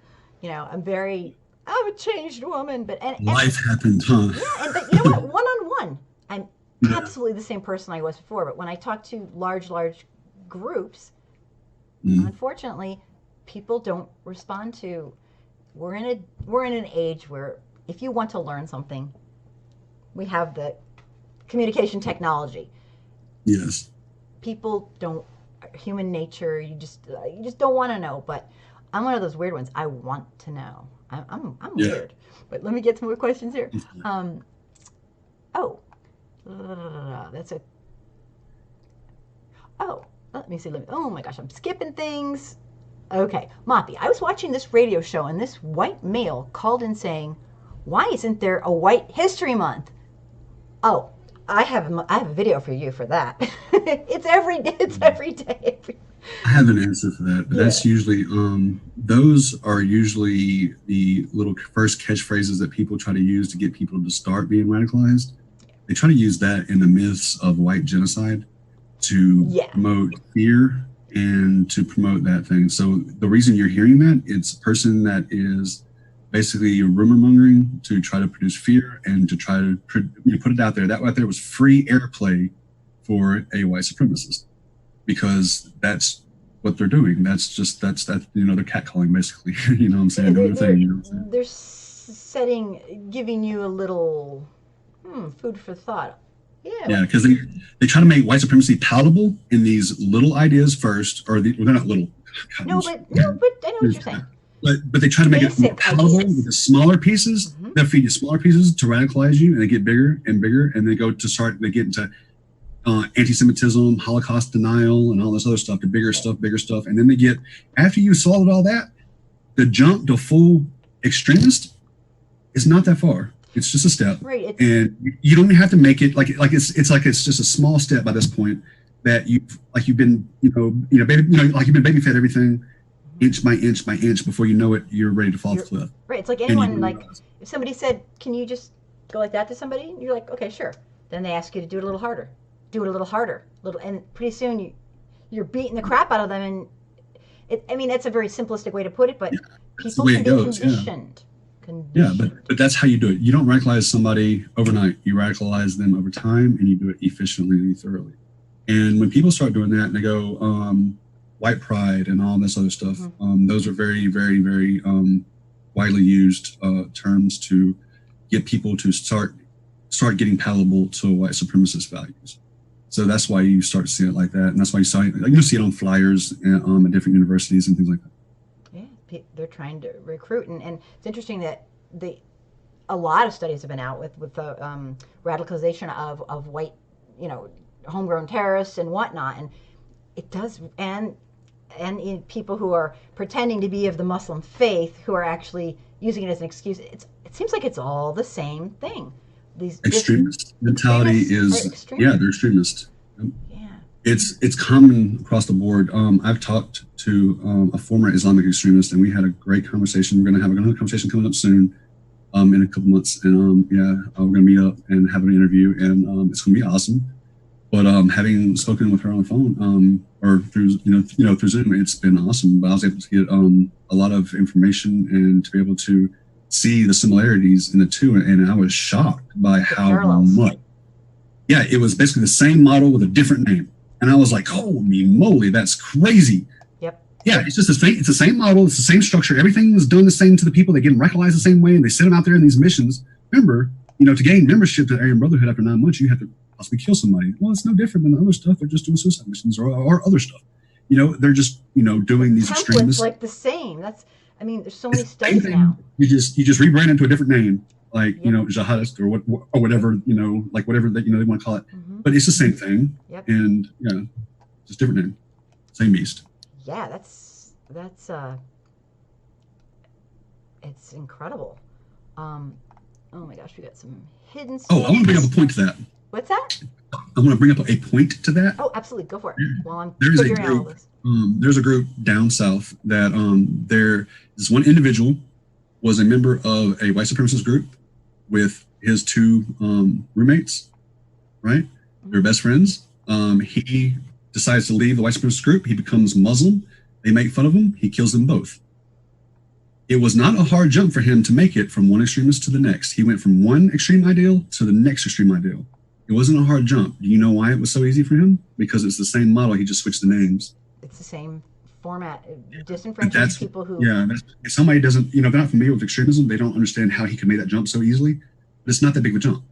I'm a changed woman, but life happened, huh? Yeah, but you know what? One-on-one, I'm absolutely the same person I was before. But when I talk to large groups, unfortunately, people don't respond to. We're in an age where if you want to learn something, we have the communication technology. Yes. People don't. Human nature. You just don't want to know. But I'm one of those weird ones. I want to know. I'm weird. But let me get some more questions here. That's it. Oh, let me see. Oh my gosh, I'm skipping things. Okay, Moppy, I was watching this radio show and this white male called in saying, "Why isn't there a White History Month?" Oh, I have a video for you for that. It's every day. I have an answer for that, but that's usually those are usually the little first catchphrases that people try to use to get people to start being radicalized. They try to use that in the myths of white genocide to promote fear and to promote that thing. So the reason you're hearing that, it's a person that is basically rumor mongering to try to produce fear and to try to put it out there. That right there was free airplay for a white supremacist, because that's what they're doing. That's they're catcalling basically. You know what I'm saying? They're giving you a little food for thought. Yeah, because they try to make white supremacy palatable in these little ideas first, or they're not little. God, no, but I know what you're saying. But they try to make it more palatable with the smaller pieces. They'll feed you smaller pieces to radicalize you, and they get bigger and bigger, and they get into anti-Semitism, Holocaust denial, and all this other stuff, the bigger stuff. And then they get, after you swallowed all that, the jump to full extremist is not that far. It's just a step. Right. And you don't even have to make it like it's just a small step by this point that you've been baby fed everything inch by inch before you know it, you're ready to fall off the cliff. Right. It's like anyone, like if somebody said, "Can you just go like that to somebody?" You're like, "Okay, sure." Then they ask you to do it a little harder. And pretty soon you're beating the crap out of them, and I mean, that's a very simplistic way to put it, but Yeah, that's the people way can it be goes. Yeah. conditioned. Yeah, Conditioned. but that's how you do it. You don't radicalize somebody overnight. You radicalize them over time, and you do it efficiently and thoroughly. And when people start doing that, and they go white pride and all this other stuff, those are very, very, very widely used terms to get people to start getting palatable to white supremacist values. So that's why you start seeing it like that, and that's why you see it on flyers at different universities and things like that. Yeah, they're trying to recruit, and it's interesting that a lot of studies have been out with the radicalization of white, homegrown terrorists and whatnot, and it does, and in people who are pretending to be of the Muslim faith who are actually using it as an excuse. It seems like it's all the same thing. These extremist mentality is yeah, they're extremists. Yeah, it's common across the board. I've talked to a former Islamic extremist, and we had a great conversation. We're going to have another conversation coming up soon, in a couple months, and we're going to meet up and have an interview, and it's going to be awesome. But having spoken with her on the phone, or through through Zoom, it's been awesome. But I was able to get a lot of information and to be able to see the similarities in the two, and I was shocked by how much. Yeah, it was basically the same model with a different name, and I was like, "Holy moly, that's crazy!" Yep. Yeah, it's just it's the same model, it's the same structure. Everything was done the same to the people. They get them radicalized the same way, and they send them out there in these missions. Remember, to gain membership to the Aryan Brotherhood after 9 months, you have to possibly kill somebody. Well, it's no different than the other stuff. They're just doing suicide missions or other stuff. They're just doing these extremists. Like the same. There's so many studies now. You just rebrand into a different name, like jihadist or whatever, like whatever that they want to call it. But it's the same thing. Yep. And just different name, same beast. Yeah, that's it's incredible. Oh my gosh, we got some hidden. I want to bring up a point to that. What's that? I want to bring up a point to that. Oh, absolutely, go for it. While I'm there's figuring out all this. There's a group down south that there is one individual was a member of a white supremacist group with his 2 roommates, right? They're best friends. He decides to leave the white supremacist group. He becomes Muslim. They make fun of him. He kills them both. It was not a hard jump for him to make it from one extremist to the next. He went from one extreme ideal to the next extreme ideal. It wasn't a hard jump. Do you know why it was so easy for him? Because it's the same model. He just switched the names. It's the same format. Disenfranchised people who... Yeah, if somebody doesn't, they're not familiar with extremism, they don't understand how he can make that jump so easily. But it's not that big of a jump.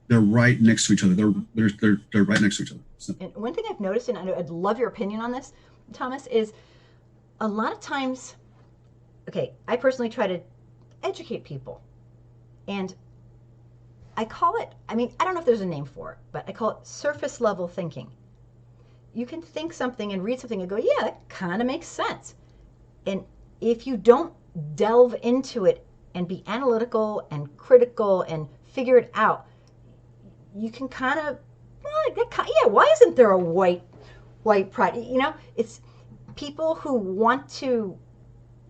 They're right next to each other. They're right next to each other. So. And one thing I've noticed, and I'd love your opinion on this, Thomas, is a lot of times, I personally try to educate people. And I call it, I don't know if there's a name for it, but I call it surface level thinking. You can think something and read something and go, yeah, that kind of makes sense. And if you don't delve into it and be analytical and critical and figure it out, you can kind of, why isn't there a white pride? It's people who want to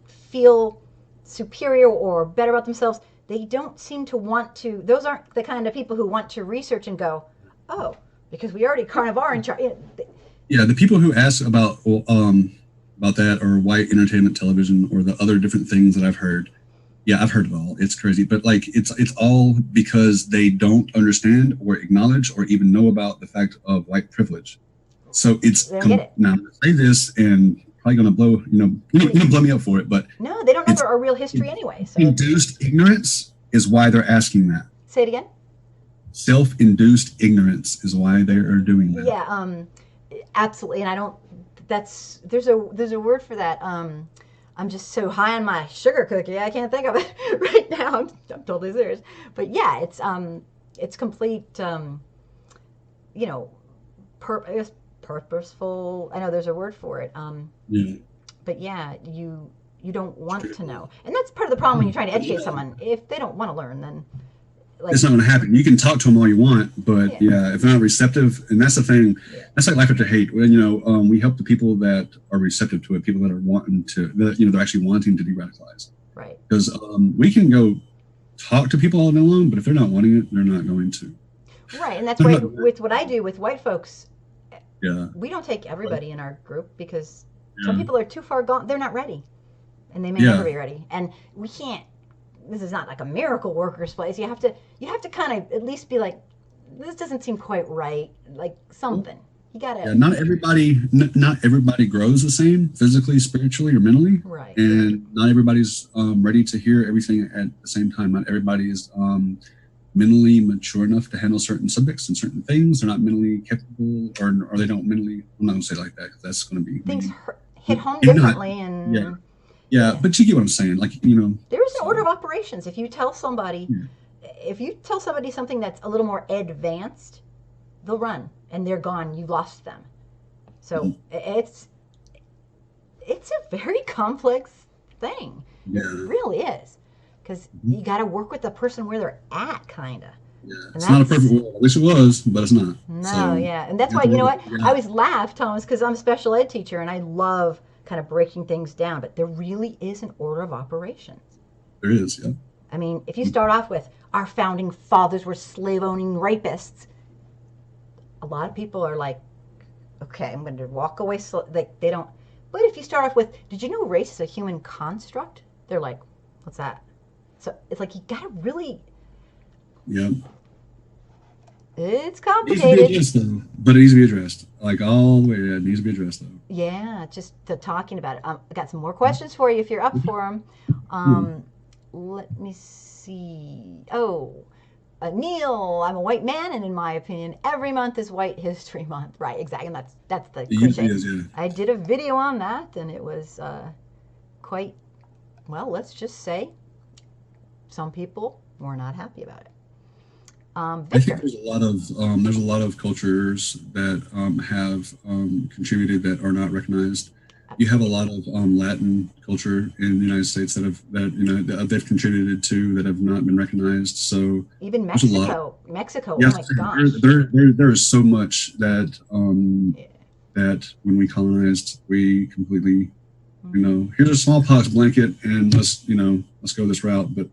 feel superior or better about themselves. They don't seem to want to, those aren't the kind of people who want to research and go, oh, because we already kind of are in charge. Yeah, the people who ask about that or white entertainment television or the other different things that I've heard. Yeah, I've heard it all. It's crazy. But it's all because they don't understand or acknowledge or even know about the fact of white privilege. So now I say this and probably gonna blow blow me up for it, but no, they don't know our real history anyway. So induced ignorance is why they're asking that. Say it again. Self-induced ignorance is why they are doing that. Yeah, absolutely. And I don't. There's a word for that. I'm just so high on my sugar cookie, I can't think of it right now. I'm totally serious. But yeah, it's complete. Purposeful. I know there's a word for it. Yeah. But yeah, you don't want to know, and that's part of the problem when you're trying to educate someone. If they don't want to learn, then it's not going to happen. You can talk to them all you want, but if they're not receptive, and that's the thing. Yeah. That's like life after hate. We help the people that are receptive to it, people that are wanting to, they're actually wanting to de-radicalize. Right. Because we can go talk to people all day long, but if they're not wanting it, they're not going to. Right, and that's why with what I do with white folks, Yeah. We don't take everybody in our group because some Yeah. people are too far gone. They're not ready, and they may never Yeah. be ready. And we can't. This is not like a miracle workers place. You have to kind of at least be like, this doesn't seem quite right. Like Well, something. You yeah. gotta. Not everybody grows the same physically, spiritually, or mentally, Right. and not everybody's ready to hear everything at the same time. Not everybody is mentally mature enough to handle certain subjects and certain things. They're not mentally capable, or they don't mentally. I'm not gonna say it like that because that's gonna be Things mean. hit home And not, differently, yeah, and yeah. yeah, But you get what I'm saying, like there is an order So of operations. yeah, If you tell somebody something that's a little more advanced, they'll run and they're gone. You lost them. So mhm, it's a very complex thing. It yeah, really is, because mhm, you got to work with the person where they're at, kind of. yeah. And It's not a perfect that's world. I wish it was, but it's not. no, So yeah, and that's you have why to you work know with what what you I got. always laugh, Thomas, because I'm a special ed teacher and I love kind of breaking things down. But there really is an order of operations. There is, yeah. I mean, if you start off with our founding fathers were slave owning rapists, a lot of people are like, okay, I'm going to walk away. Like they don't. But if you start off with, did you know race is a human construct? They're like, what's that? So it's like you got to really. Yeah. It's It needs to be complicated. addressed though, but it needs to be addressed. Like all the way, yeah, it needs to be addressed though. Yeah, just to talking about it. I got some more questions for you if you're up Okay. for them. Hmm. Let me see. Oh, Neil, I'm a white man, and in my opinion, every month is White History Month. Right, exactly. And that's the It usually cliche. is, yeah. I did a video on that, and it was quite well. Let's just say some people were not happy about it. I think Victor. there's a lot of cultures that have contributed that are not recognized. You have a lot of Latin culture in the United States that they've contributed to that have not been recognized. So Even there's a lot of Mexico. Mexico. Oh yes, my there, gosh. there, there, there is so much Yeah. that when we colonized, we completely Mm-hmm. here's a smallpox blanket and let's go this route, but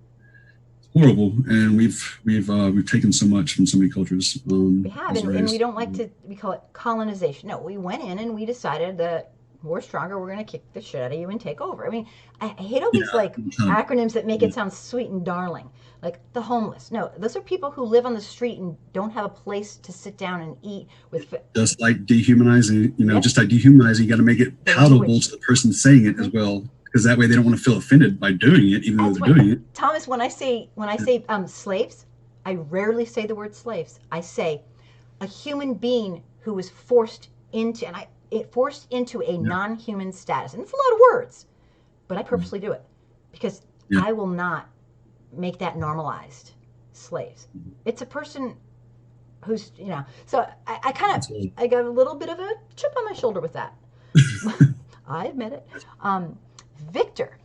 horrible, and we've taken so much from so many cultures We have, as a and we race. don't like to, we call it colonization. No, we went in and we decided that we're stronger, we're going to kick the shit out of you and take over. I mean, I hate all Yeah, these like kind of, acronyms that make yeah. it sound sweet and darling. Like the homeless. No, those are people who live on the street and don't have a place to sit down and eat with. Just like dehumanizing, Yep, just like dehumanizing, you got to make it the palatable language. to the person saying it Hmm. as well, because that way they don't want to feel offended by doing it, even though That's they're what doing it. Thomas. When I say slaves, I rarely say the word slaves. I say a human being who was forced into and I it forced into a Yeah, non-human status. And it's a lot of words, but I yeah, purposely do it because yeah. I will not make that normalized. Slaves. It's a person who's So I kind of Absolutely. I got a little bit of a chip on my shoulder with that. I admit it. Um, Victor,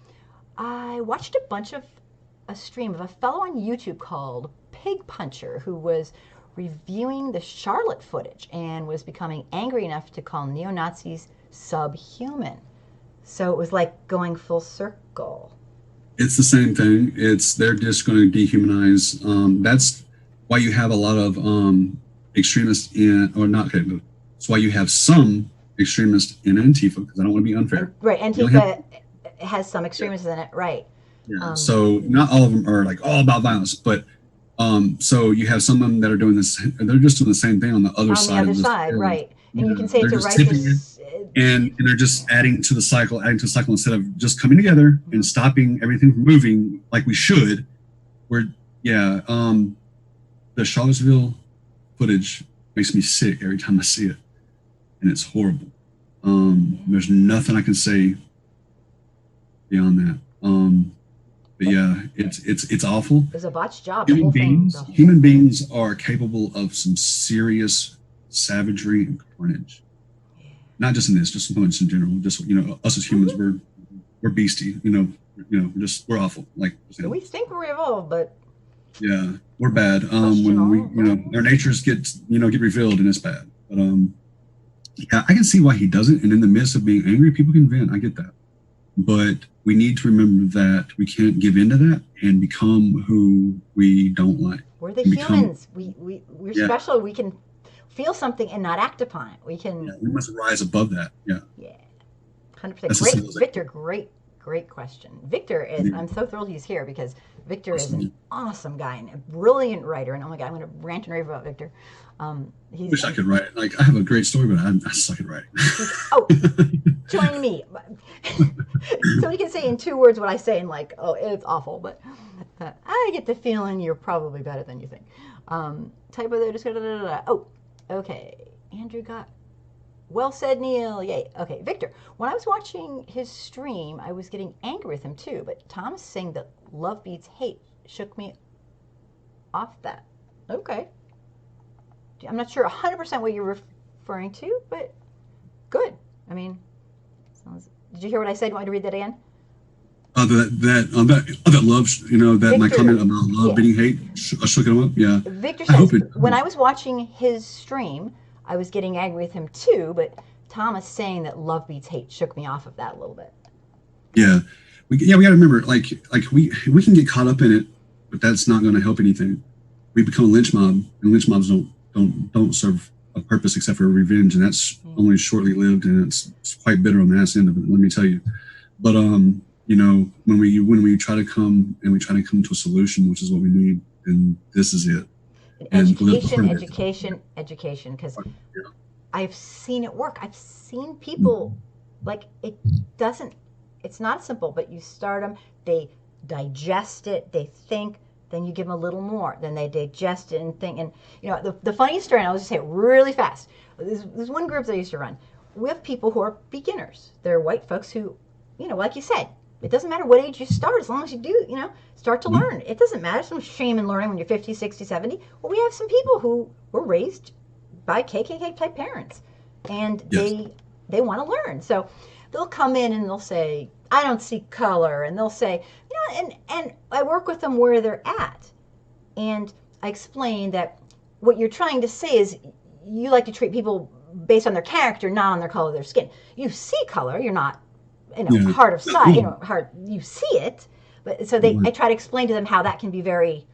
I watched a stream of a fellow on YouTube called Pig Puncher who was reviewing the Charlotte footage and was becoming angry enough to call neo Nazis subhuman. So it was like going full circle. It's the same thing. They're just going to dehumanize. That's why you have a lot of extremists in, or not. Okay, but that's why you have some extremists in Antifa. Because I don't want to be And unfair. right, You only have Antifa has some yeah, extremism in it, right? yeah. Um, So not all of them are like all about violence, but so you have some of them that are doing this. They're just doing the same thing on the other on the side other of this. side, right? And you Yeah, can say they're it's a just tipping it, righteous. and they're just adding to the cycle instead of just coming together and Mhm. stopping everything from moving like we should. We're yeah. The Charlottesville footage makes me sick every time I see it, and it's horrible. There's nothing I can say beyond that. But It yeah, it's awful. was a botched job. The Human whole thing. beings, The whole human thing. beings are capable of some serious savagery and carnage. Not just in this, just moments in general. Just us as humans, Mm-hmm. we're beastie. We're awful. Like We think we're evolved, but yeah, we're bad. question When we all. Well, our natures get revealed, and it's bad. But yeah, I can see why he doesn't. And in the midst of being angry, people can vent. I get that. But we need to remember that we can't give into that and become who we don't like. we're the And become humans. We're yeah, special. We can feel something and not act upon it. We can, we must rise above that. Yeah, yeah, 100%. that's the Great, same. Victor. Great question. Victor is. Yeah, I'm so thrilled he's here because Victor is an awesome. awesome guy and a brilliant writer. And oh my God, I'm going to rant and rave about Victor. He's Wish I could write. Like, I have a great story, but I suck at writing. oh, join me. So we can say in 2 words what I say in like, oh, it's awful, but I get the feeling you're probably better than you think. Typo there, just oh, okay. Andrew got, well said, Neil. Yay. Okay, Victor. When I was watching his stream, I was getting angry with him too, but Thomas saying that love beats hate shook me off that. Okay. I'm not sure 100% what you're referring to, but good. I mean, did you hear what I said? You want me to read that again? That love, that Victor, my comment about love beating hate, shook him up. Yeah. Victor says, when I was watching his stream, I was getting angry with him too, but Thomas saying that love beats hate shook me off of that a little bit. Yeah. We got to remember, like we can get caught up in it, but that's not going to help anything. We become a lynch mob, and lynch mobs don't serve a purpose except for revenge, and that's only shortly lived, and it's quite bitter on the ass end of it, let me tell you. But when we try to come to a solution, which is what we need, and this is it. Education, because I've seen it work. I've seen people it's not simple, but you start them, they digest it, they think, then you give them a little more, then they digest it and think. And the funniest story, and I'll just say it really fast. There's one group that I used to run. We have people who are beginners. They're white folks who, like you said, it doesn't matter what age you start, as long as you do, start to learn. It doesn't matter. There's no shame in learning when you're 50, 60, 70. Well, we have some people who were raised by KKK type parents, and they want to learn. So they'll come in and they'll say, I don't see color. And they'll say, and I work with them where they're at. And I explain that what you're trying to say is you like to treat people based on their character, not on their color of their skin. You see color. You're not, heart of sight, you see it. But so I try to explain to them how that can be very,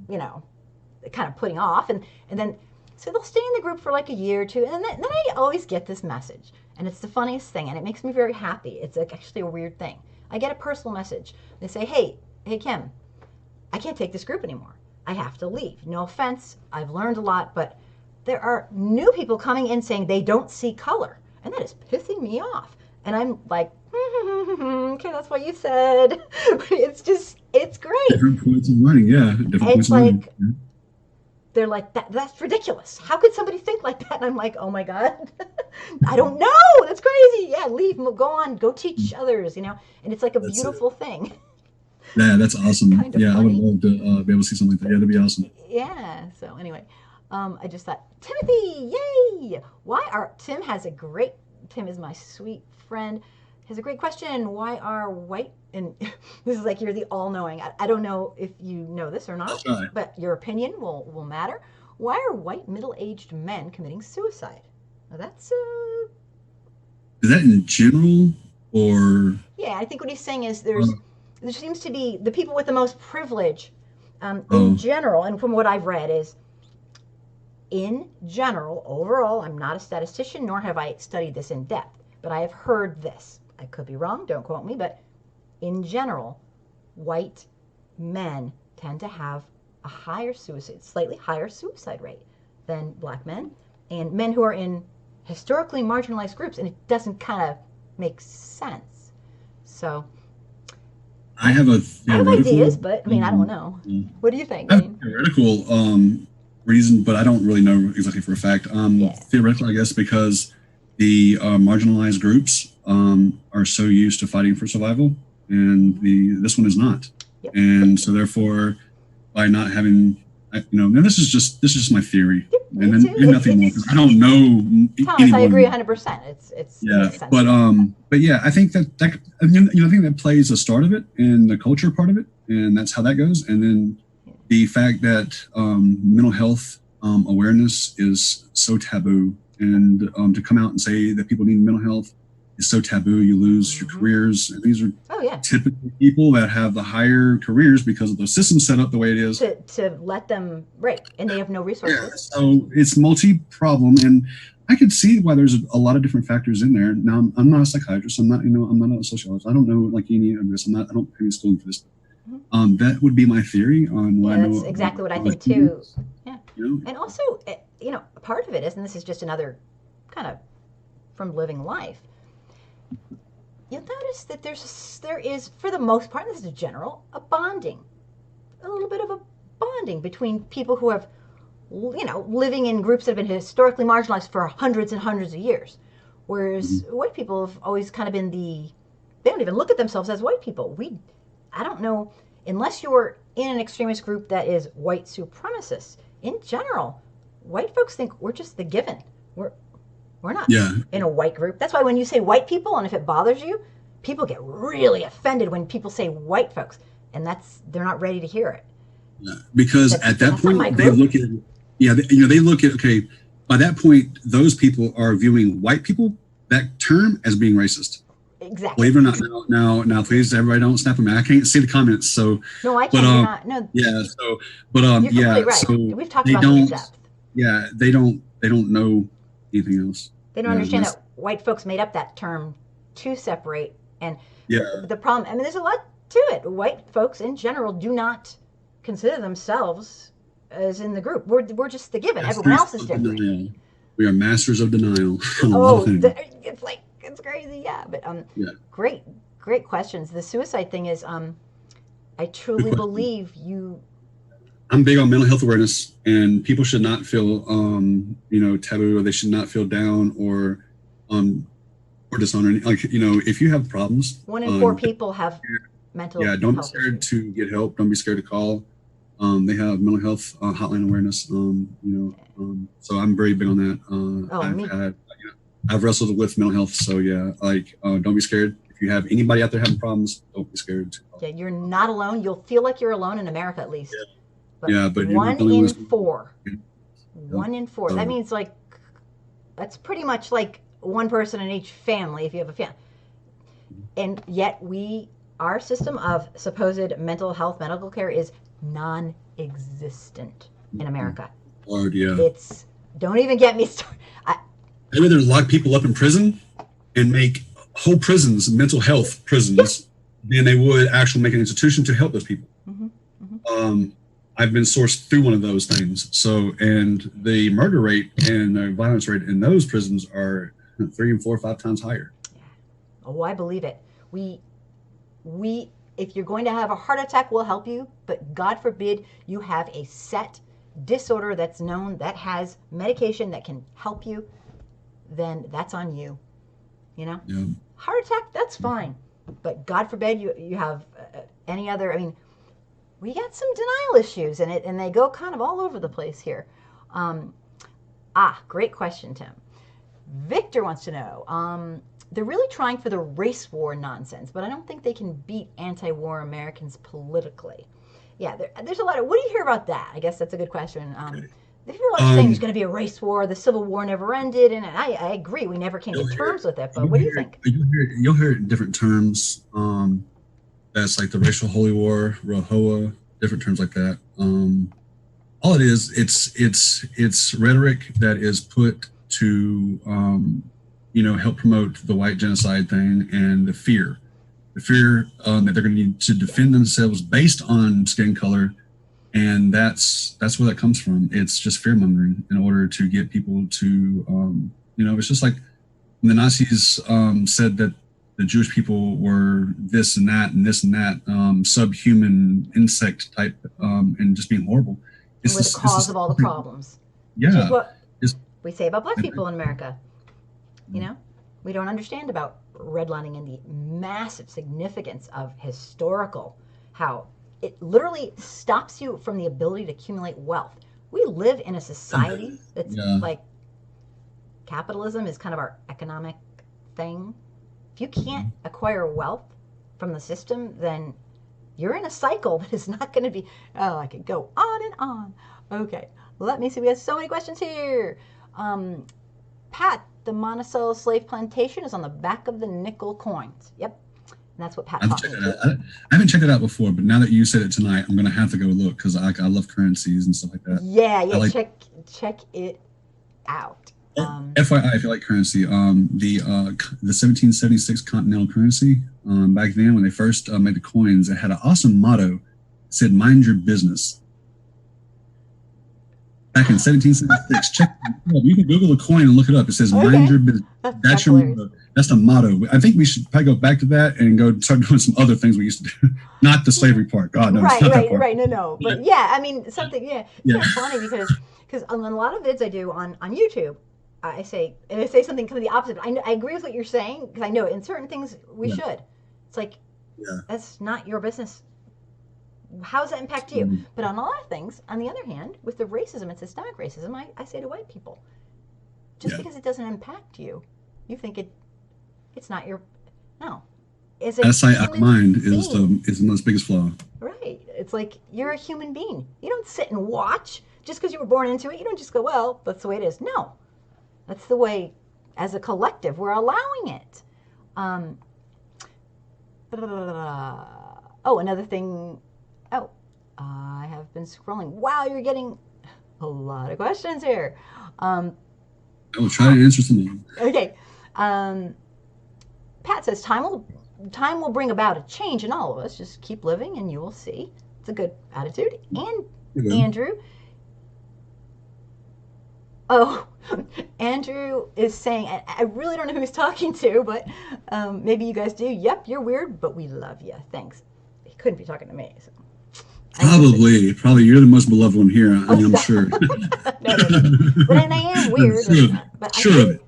kind of putting off. And then, so they'll stay in the group for like a year or two. And then I always get this message. And it's the funniest thing, and it makes me very happy. It's actually a weird thing. I get a personal message. They say, hey, Kim, I can't take this group anymore. I have to leave. No offense. I've learned a lot, but there are new people coming in saying they don't see color. And that is pissing me off. And I'm like, okay, that's what you said. It's great. Different points of learning, yeah. It's like, they're like, that's ridiculous. How could somebody think like that? And I'm like, oh my God, I don't know. That's crazy. Yeah, leave, go on, go teach others, and it's like a beautiful thing. Yeah, that's awesome. Kind of funny. I would love to be able to see something like that. Yeah, that'd be awesome. Yeah, so anyway, I just thought, Timothy, yay! Tim is my sweet friend, has a great question. Why are white, and this is like you're the all-knowing. I don't know if you know this or not, but your opinion will matter. Why are white middle-aged men committing suicide? Now that's Is that in general, or? Yeah, I think what he's saying is there seems to be the people with the most privilege in general, and from what I've read is, in general, overall, I'm not a statistician, nor have I studied this in depth, but I have heard this. I could be wrong, don't quote me, but in general, white men tend to have a slightly higher suicide rate than black men, and men who are in historically marginalized groups, and it doesn't kind of make sense. So I have ideas, but I mean, I don't know. What do you think? I have a theoretical reason, but I don't really know exactly for a fact. Theoretical, I guess, because the marginalized groups are so used to fighting for survival, and this one is not. Yep. And so therefore, by not having, now this is just my theory, and then nothing more, because I don't know. Thomas, I agree 100%. It's but yeah, I think that I think that plays a start of it and the culture part of it, and that's how that goes. And then the fact that mental health awareness is so taboo, and to come out and say that people need mental health it's so taboo. You lose your Mm-hmm. careers. And these are Oh yeah. typically people that have the higher careers because of the system set up the way it is. To let them right, and they have no Yeah, resources. so it's multi-problem, and I could see why there's a lot of different factors in there. Now, I'm not a psychiatrist. I'm not a sociologist. I don't know like any of this. I don't have any schooling for this. Mm-hmm. That would be my theory on what I Yeah, that's know exactly what I about think too. Yeah, you and also, part of it is, and this is just another kind of from living life. You'll notice that there is, for the most part, this is general, a bonding, a little bit of a bonding between people who have, living in groups that have been historically marginalized for hundreds and hundreds of years. Whereas know. white people have always kind of been they don't even look at themselves as white people. I don't know, unless you're in an extremist group that is white supremacist. In general, white folks think we're just the given. We're not Yeah, in a white group. That's why when you say white people, and if it bothers you, people get really offended when people say white folks, and they're not ready to hear it. yeah. Because at that That's not my point they group. look at they look at okay. By that point, those people are viewing white people that term as being racist. Exactly. Believe it or not, now, please, everybody, don't snap at me. I can't see the comments, so No, I but can't. You're not. No, yeah, you're completely right. so We've talked they about this in don't, depth. yeah, they don't know anything else. They don't Yeah, understand that white folks made up that term to separate. And yeah, the problem, I mean, there's a lot to it. White folks in general do not consider themselves as in the group. We're just the given. Everyone masters else is of different. denial. We are masters of denial on a lot of Oh, things. it's crazy, yeah. But Yeah, great, great questions. The suicide thing is, I good truly question. believe you. I'm big on mental health awareness, and people should not feel, taboo, or they should not feel down um, or dishonored. Like, if you have problems, 1 in 4 people have mental yeah, don't be health scared issues. to get help. Don't be scared to call. They have mental health hotline awareness. So I'm very big on that. Oh, me. I've wrestled with mental health. So yeah, like don't be scared. If you have anybody out there having problems, don't be scared to call. Yeah, you're not alone. You'll feel like you're alone in America, at least. But Yeah, but you're not one the only one in that's four, so, 1 in 4. That so, means that's pretty much like one person in each family if you have a family. And yet our system of supposed mental health medical care is non-existent in America. hard, yeah. It's don't even get me started. I'd rather lock people up in prison and make whole prisons mental health Yeah. prisons than they would actually make an institution to help those people. Mm-hmm, mm-hmm. I've been sourced through one of those things. So, and the murder rate and the violence rate in those prisons are 3 and 4 or 5 times higher. Yeah. Oh, I believe it. We, if you're going to have a heart attack, we'll help you. But God forbid you have a set disorder that's known that has medication that can help you, then that's on you. Yeah. Heart attack, that's fine. But God forbid you have any other. I mean, we got some denial issues in it, and they go kind of all over the place here. Great question, Tim. Victor wants to know. They're really trying for the race war nonsense, but I don't think they can beat anti-war Americans politically. Yeah, there's a lot of. What do you hear about that? I guess that's a good question. People are saying there's going to be a race war. The Civil War never ended, and I agree. We never came to terms with it. But what do you think? You'll hear it in different terms. That's like the racial holy war, Rohoa, different terms like that. All it is, it's rhetoric that is put to help promote the white genocide thing and the fear that they're going to need to defend themselves based on skin color, and that's where that comes from. It's just fear mongering in order to get people to it's just like when the Nazis said that the Jewish people were this and that and this and that subhuman insect type and just being horrible. We're the cause of all the problems. Yeah, which is what we say about black people in America. We don't understand about redlining and the massive significance of historical, how it literally stops you from the ability to accumulate wealth. We live in a society that's like capitalism is kind of our economic thing. If you can't acquire wealth from the system, then you're in a cycle that is not going to be, I could go on and on. Okay, let me see. We have so many questions here. Pat the Monticello slave plantation is on the back of the nickel coins. Yep. And that's what Pat I've taught checked me it too. out. I haven't checked it out before, but now that you said it tonight, I'm gonna have to go look because I love currencies and stuff like that. Yeah, I yeah. like Check it out. FYI, if you like currency, the 1776 continental currency, back then when they first made the coins, it had an awesome motto. It said "Mind your business." Back in 1776, check. You can Google a coin and look it up. It says "Mind Okay. your business." That's That's your hilarious. motto. That's the motto. I think we should probably go back to that and go start doing some other things we used to do. Not the slavery part. God, no, it's Right, not that right, part. right. No, no. Yeah, But yeah, I mean, something. Yeah, it's yeah, kind of funny because on a lot of vids I do on YouTube, I say something kind of the opposite. I agree with what you're saying because I know in certain things we yeah, should. It's like yeah. that's not your business. How does that impact you? Um, But on a lot of things, on the other hand, with the racism and systemic racism, I say to white people, just yeah. because it doesn't impact you, you think it's not your no. As a Eyesight out of human mind being, is the most biggest flaw. right? It's like you're a human being. You don't sit and watch just because you were born into it. You don't just go, well, that's the way it is. No, that's the way. As a collective, we're allowing it. Um, oh, another thing. Oh, I have been scrolling. Wow, you're getting a lot of questions here. Um, I will try to answer some of them. okay. Um, Pat says time will bring about a change in all of us. Just keep living and you will see. It's a good attitude. And Okay. Andrew, oh, Andrew is saying, I really don't know who he's talking to, but maybe you guys do. Yep, you're weird, but we love you. Thanks. He couldn't be talking to me. So. Probably you're the most beloved one here. Oh, I'm stop. sure. No. But and I am weird, Sure of it. but I Sure of think it.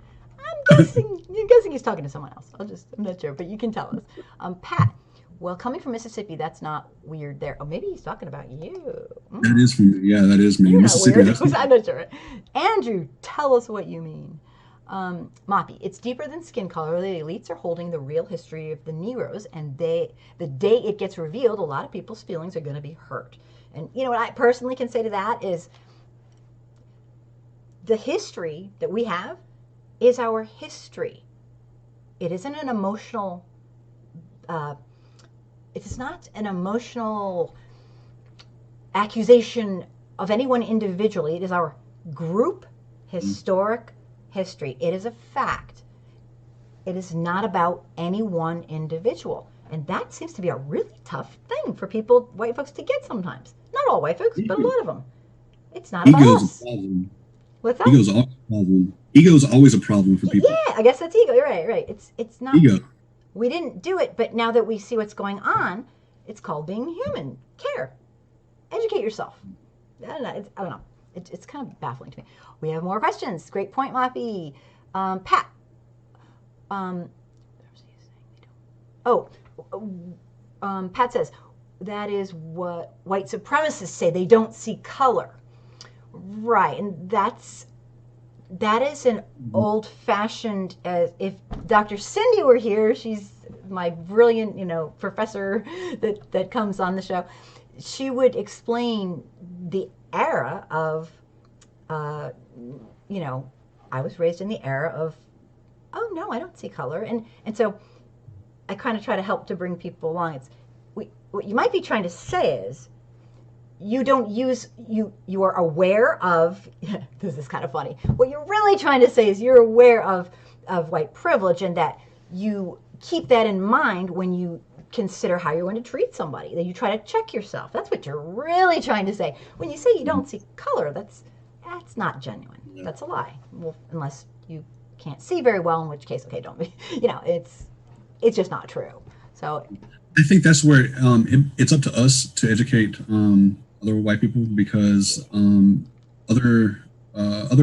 I'm guessing he's talking to someone else. I'm not sure, but you can tell us. Pat, well, coming from Mississippi, that's not weird there. Oh, maybe he's talking about you. That is for me. Yeah, that is me. You're not Mississippi. weird. That's I'm not sure. Andrew, tell us what you mean. Moppy, it's deeper than skin color. The elites are holding the real history of the Negroes, and the day it gets revealed, a lot of people's feelings are going to be hurt. And you know what I personally can say to that is the history that we have is our history. It isn't an emotional. Uh, it is not an emotional accusation of anyone individually. It is our group historic history. It is a fact. It is not about any one individual. And that seems to be a really tough thing for people, white folks, to get sometimes. Not all white folks, but a lot of them. It's not about ego's a us. problem. What's that? Ego's always a problem. Ego's always a problem for people. Yeah, I guess that's ego. You're right, right. It's not. Ego. We didn't do it, but now that we see what's going on, it's called being human. Care. Educate yourself. I don't know. It's kind of baffling to me. We have more questions. Great point, Moppy. Pat. Oh, Pat says that is what white supremacists say. They don't see color. Right, and that is an old-fashioned. If Dr. Cindy were here, she's my brilliant, professor that comes on the show. She would explain the era of, I was raised in the era of, oh no, I don't see color, and so I kind of try to help to bring people along. What you might be trying to say is you don't use you are aware of this is kind of funny. What you're really trying to say is you're aware of white privilege and that you keep that in mind when you consider how you're going to treat somebody. That you try to check yourself. That's what you're really trying to say. When you say you don't see color, that's not genuine. That's a lie. Well, unless you can't see very well, in which case, okay, don't be. It's just not true. So I think that's where it's up to us to educate other white people because other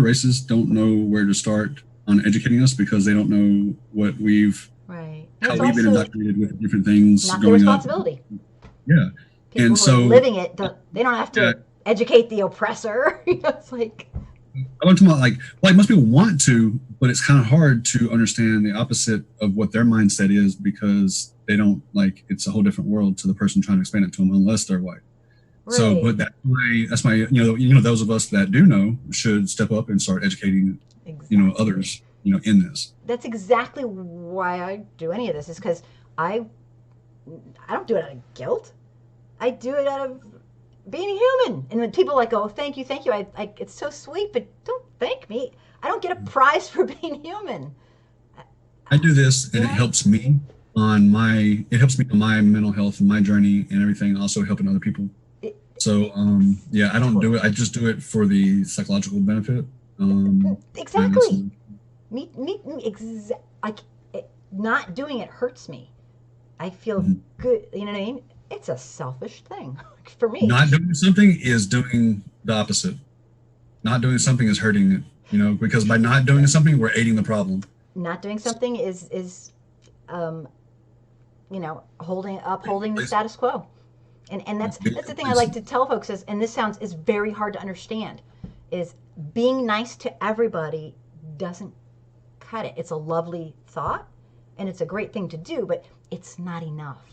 races don't know where to start on educating us because they don't know what right. how It's we've been also indoctrinated with different things not their growing up. responsibility. Yeah, People and who are so living it, they don't have yeah, to educate the oppressor. It's like I'm talking about like most people want to, but it's kind of hard to understand the opposite of what their mindset is because they don't it's a whole different world to the person trying to explain it to them unless they're white. So, right. but that's why those of us that do know should step up and start educating Exactly. others. in this. That's exactly why I do any of this, is because I I don't do it out of guilt. I do it out of being human. And when people like, oh, thank you, it's so sweet, but don't thank me. I don't get a prize for being human. I do this, You and know? it helps me on my mental health and my journey and everything. Also helping other people. It, So yeah, I don't do it. I just do it for the psychological benefit. And it's, exactly. Like, not doing it hurts me. I feel mhm. good. You know what I mean? It's a selfish thing for me. Not doing something is doing the opposite. Not doing something is hurting it. Because by not doing something, we're aiding the problem. Not doing So, something is um, holding upholding the status quo. And that's the thing I like to tell folks is, and this sounds is very hard to understand, is being nice to everybody doesn't cut it. It's a lovely thought and it's a great thing to do, but it's not enough.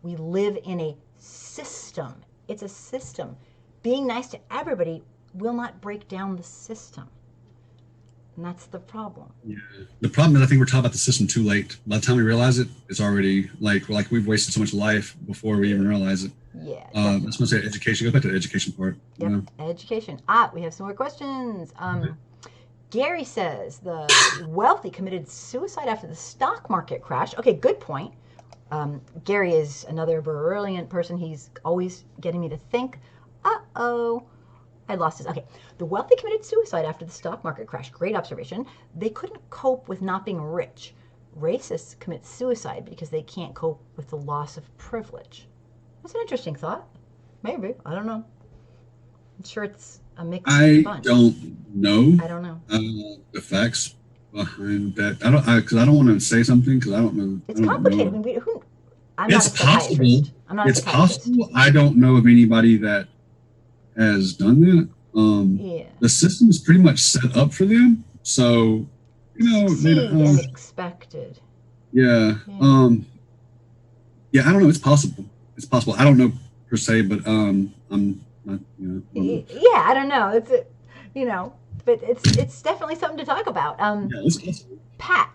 We live in a system. It's a system. Being nice to everybody will not break down the system. And that's the problem. yeah. The problem is, I think we're talking about the system too late. By the time we realize it, it's already like we've wasted so much life before we even realize it. Yeah, That's what I say. Education. Go back to the education part. yep, education. We have some more questions. Gary says the wealthy committed suicide after the stock market crash. Okay, good point. Gary is another brilliant person. He's always getting me to think. Uh-oh. I lost his. Okay. The wealthy committed suicide after the stock market crash. Great observation. They couldn't cope with not being rich. Racists commit suicide because they can't cope with the loss of privilege. That's an interesting thought. Maybe. I don't know. I'm sure it's a mixed I bunch. don't know I don't know. the facts behind that. Because I don't want to say something because I don't know. I It's don't complicated. know. I'm not It's a possible. psychiatrist. I'm not a It's psychiatrist. possible. I don't know of anybody that has done that. Yeah. The system is pretty much set up for them. So, Succeed and expected. yeah. Yeah. Yeah, I don't know. It's possible. It's possible. I don't know per se, but I'm not, I don't know. Yeah, I don't know. You know, but it's definitely something to talk about. Yeah, it's possible. Pat,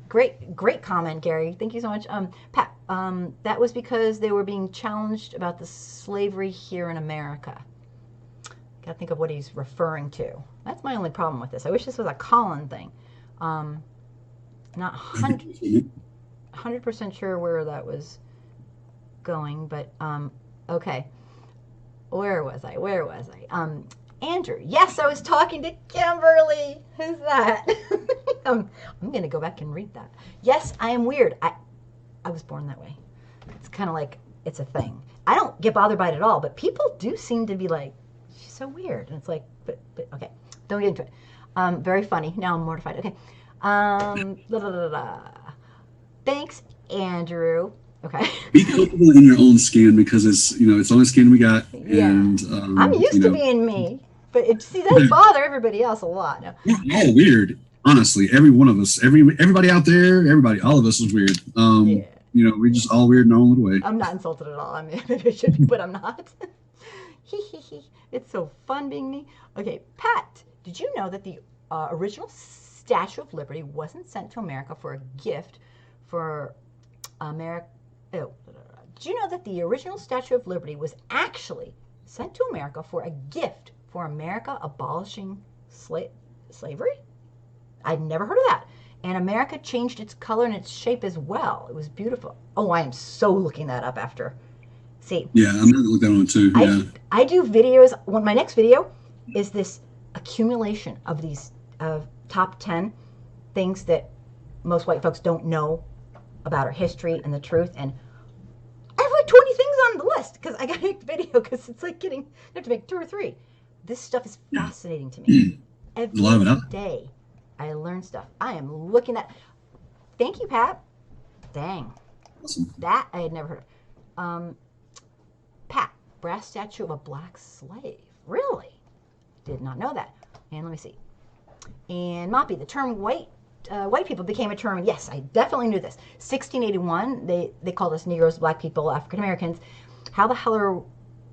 great comment, Gary. Thank you so much. Pat, that was because they were being challenged about the slavery here in America. Got to think of what he's referring to. That's my only problem with this. I wish this was a Colin thing. Not 100% sure where that was going, but okay. Where was I? Andrew. Yes, I was talking to Kimberly. Who's that? I'm going to go back and read that. Yes, I am weird. I was born that way. It's kind of like it's a thing. I don't get bothered by it at all, but people do seem to be like, she's so weird. And it's like, but okay, don't get into it. Very funny. Now I'm mortified. Okay. Thanks, Andrew. Okay. Be comfortable in your own skin because it's the only skin we got, Yeah. and I'm used to being me, but it does bother everybody else a lot. No. we're all weird. Honestly, every one of us, everybody out there, all of us is weird. Yeah. We're just all weird in our own little way. I'm not insulted at all. I mean, maybe I should be, but I'm not. It's so fun being me. Okay, Pat, did you know that the original Statue of Liberty wasn't sent to America for a gift for America? Oh, did you know that the original Statue of Liberty was actually sent to America for a gift for America abolishing slavery? I'd never heard of that. And America changed its color and its shape as well. It was beautiful. Oh, I am so looking that up after. See. Yeah, I'm gonna look that one too. Yeah. I do videos. My next video is this accumulation of these top 10 things that most white folks don't know about our history and the truth. And I have like 20 things on the list because I got to make the video because it's like I have to make 2 or 3. This stuff is fascinating to me. Every day I learn stuff. I am looking at. Thank you, Pat. Dang. Awesome. That I had never heard of. Pat, brass statue of a black slave. Really? Did not know that. And let me see. And Moppy, the term white people became a term. Yes, I definitely knew this. 1681, they called us Negroes, black people, African Americans. How the hell are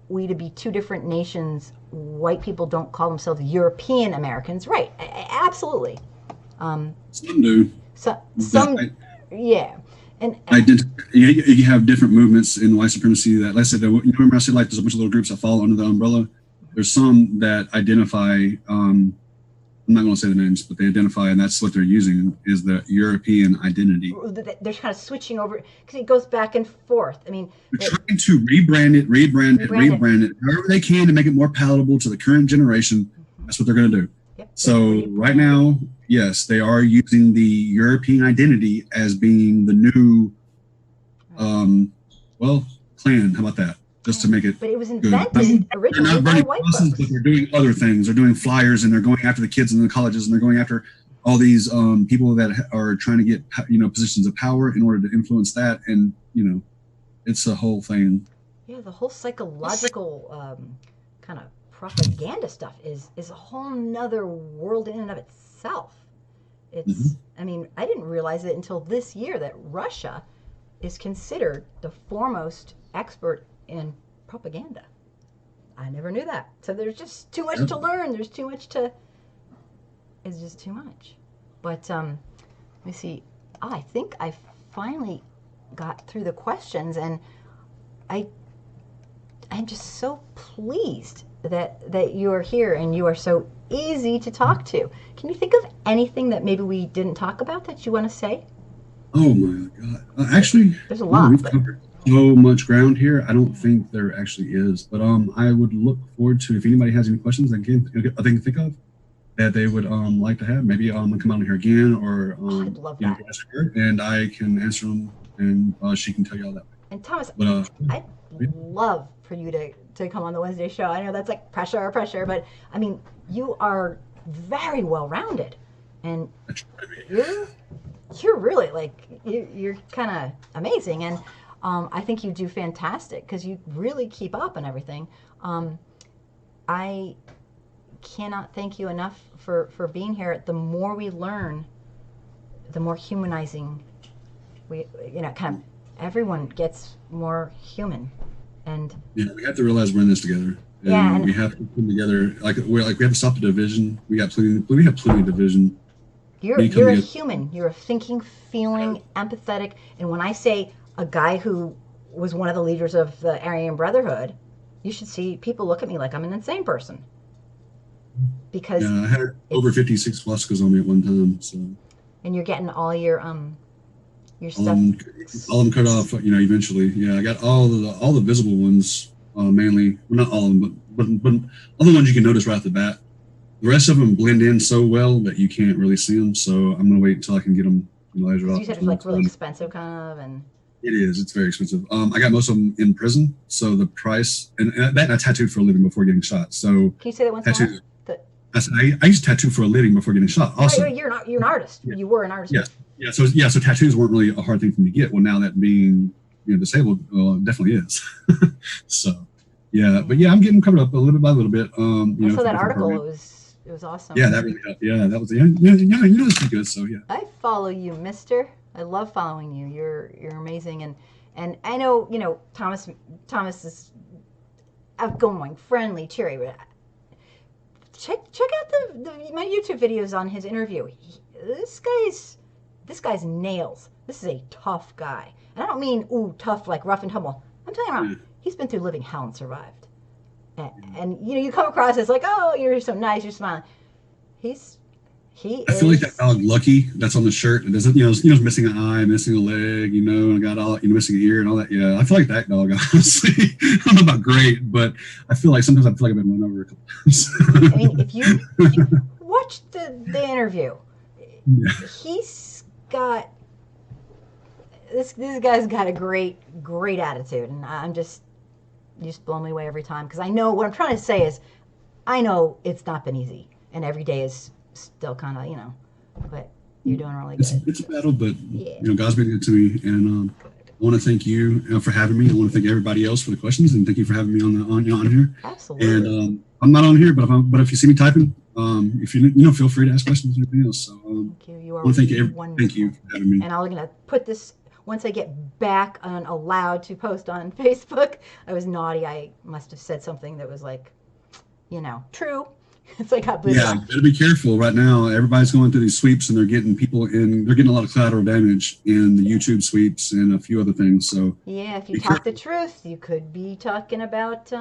we to be 2 different nations? White people don't call themselves European Americans. Right. Absolutely. Some do. So That some, yeah, and you have different movements in white supremacy that, like I said, you remember I said like there's a bunch of little groups that fall under the umbrella. There's some that identify. I'm not going to say the names, but they identify, and that's what they're using is the European identity. they're kind of switching over because it goes back and forth. I mean, They're trying to rebrand it, however they can to make it more palatable to the current generation. That's what they're going to do. Yep, so right now, yes, they are using the European identity as being the new, Klan. How about that? Just to make it. But it was invented originally by white folks. But they're doing other things. They're doing flyers, and they're going after the kids in the colleges, and they're going after all these people that are trying to get positions of power in order to influence that, and it's a whole thing. Yeah, the whole psychological kind of propaganda stuff is a whole nother world in and of itself. It's I mean, I didn't realize it until this year that Russia is considered the foremost expert in propaganda. I never knew that. So there's just too much to learn. There's too much to. It's just too much. But let me see. Oh, I think I finally got through the questions, and I'm just so pleased that you are here and you are so easy to talk to. Can you think of anything that maybe we didn't talk about that you want to say? Oh my God! Actually, there's a lot. We've covered so much ground here. I don't think there actually is, but I would look forward to if anybody has any questions that I can think of that they would like to have. Maybe come on here again, or I'd love that. Ask her, and I can answer them, and she can tell you all that. And Thomas, I'd love for you to come on the Wednesday show. I know that's like pressure, but I mean, you are very well rounded, and you're really like you're kind of amazing, and I think you do fantastic because you really keep up and everything. I cannot thank you enough for being here. The more we learn, the more humanizing we kind of everyone gets more human. And we have to realize we're in this together. And we have to come together. We have to stop the division. We have plenty of division. You're a human. You're a thinking, feeling, empathetic. And when I say a guy who was one of the leaders of the Aryan Brotherhood, you should see people look at me like I'm an insane person. Because I had over 56 swastikas on me at one time. So. And you're getting all your stuff. All of them cut off. Eventually. Yeah, I got all the visible ones mainly. Well, not all of them, but all the ones you can notice right off the bat. The rest of them blend in so well that you can't really see them. So I'm gonna wait until I can get them lasered off. You said it's like really expensive, kind of, and it is. It's very expensive. I got most of them in prison, so the price and that I tattooed for a living before getting shot. So can you say that once more? I used to tattoo for a living before getting shot. Also, right, you're an artist. Yeah. You were an artist. Yeah. So tattoos weren't really a hard thing for me to get. Well, now that being disabled, it definitely is. So, but I'm getting covered up a little bit by a little bit. I saw that article. It was awesome. Yeah, that really helped. Yeah, that was it's pretty good. So yeah. I follow you, Mister. I love following you. You're amazing, and I know Thomas is outgoing, friendly, cheery. But check out my YouTube videos on his interview. This guy's nails. This is a tough guy, and I don't mean tough like rough and tumble. I'm telling you, he's been through living hell and survived. And you come across as like, oh, you're so nice, you're smiling. I feel like that dog Lucky that's on the shirt. It doesn't, missing an eye, missing a leg, and got all, missing an ear and all that. Yeah, I feel like that dog. Honestly, I don't know about great, but I feel like sometimes I've been run over a couple times. I mean, if you watch the interview, he's got this guy's got a great attitude, and I'm just. You just blow me away every time because I know what I'm trying to say is I know it's not been easy and every day is still kind of but you're doing really good. It's a battle, but God's been good to me, and I want to thank you for having me. I want to thank everybody else for the questions, and thank you for having me on here. Absolutely. And I'm not on here, but if you see me typing, if you feel free to ask questions and everything else. So thank you. You are wonderful. Thank you for having me. And I'm gonna put this. Once I get back allowed to post on Facebook, I was naughty. I must have said something that was like, true. It's like a bit Yeah, better be careful right now. Everybody's going through these sweeps, and they're getting people in. They're getting a lot of collateral damage in the YouTube sweeps and a few other things. So Yeah, if you be talk the careful. truth, you could be talking about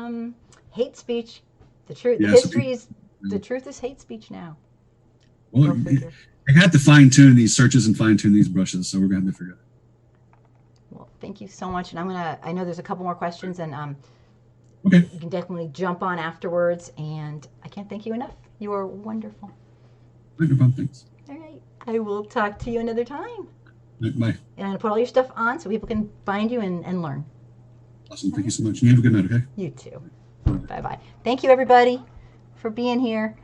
hate speech. The truth, the Yeah, so history is the truth is hate speech now. well, Go figure. I have to fine tune these searches and fine tune these brushes. So we're gonna have to figure it Well, thank you so much, and I know there's a couple more questions, and out. Okay, you can definitely jump on afterwards. And I can't thank you enough. You are wonderful. no problem. Thanks. All right, I will talk to you another time. All right, bye. And I'm gonna put all your stuff on so people can find you and learn. Awesome. Thank you so much. You have a good night. Okay. You too. Bye bye. Thank you everybody for being here.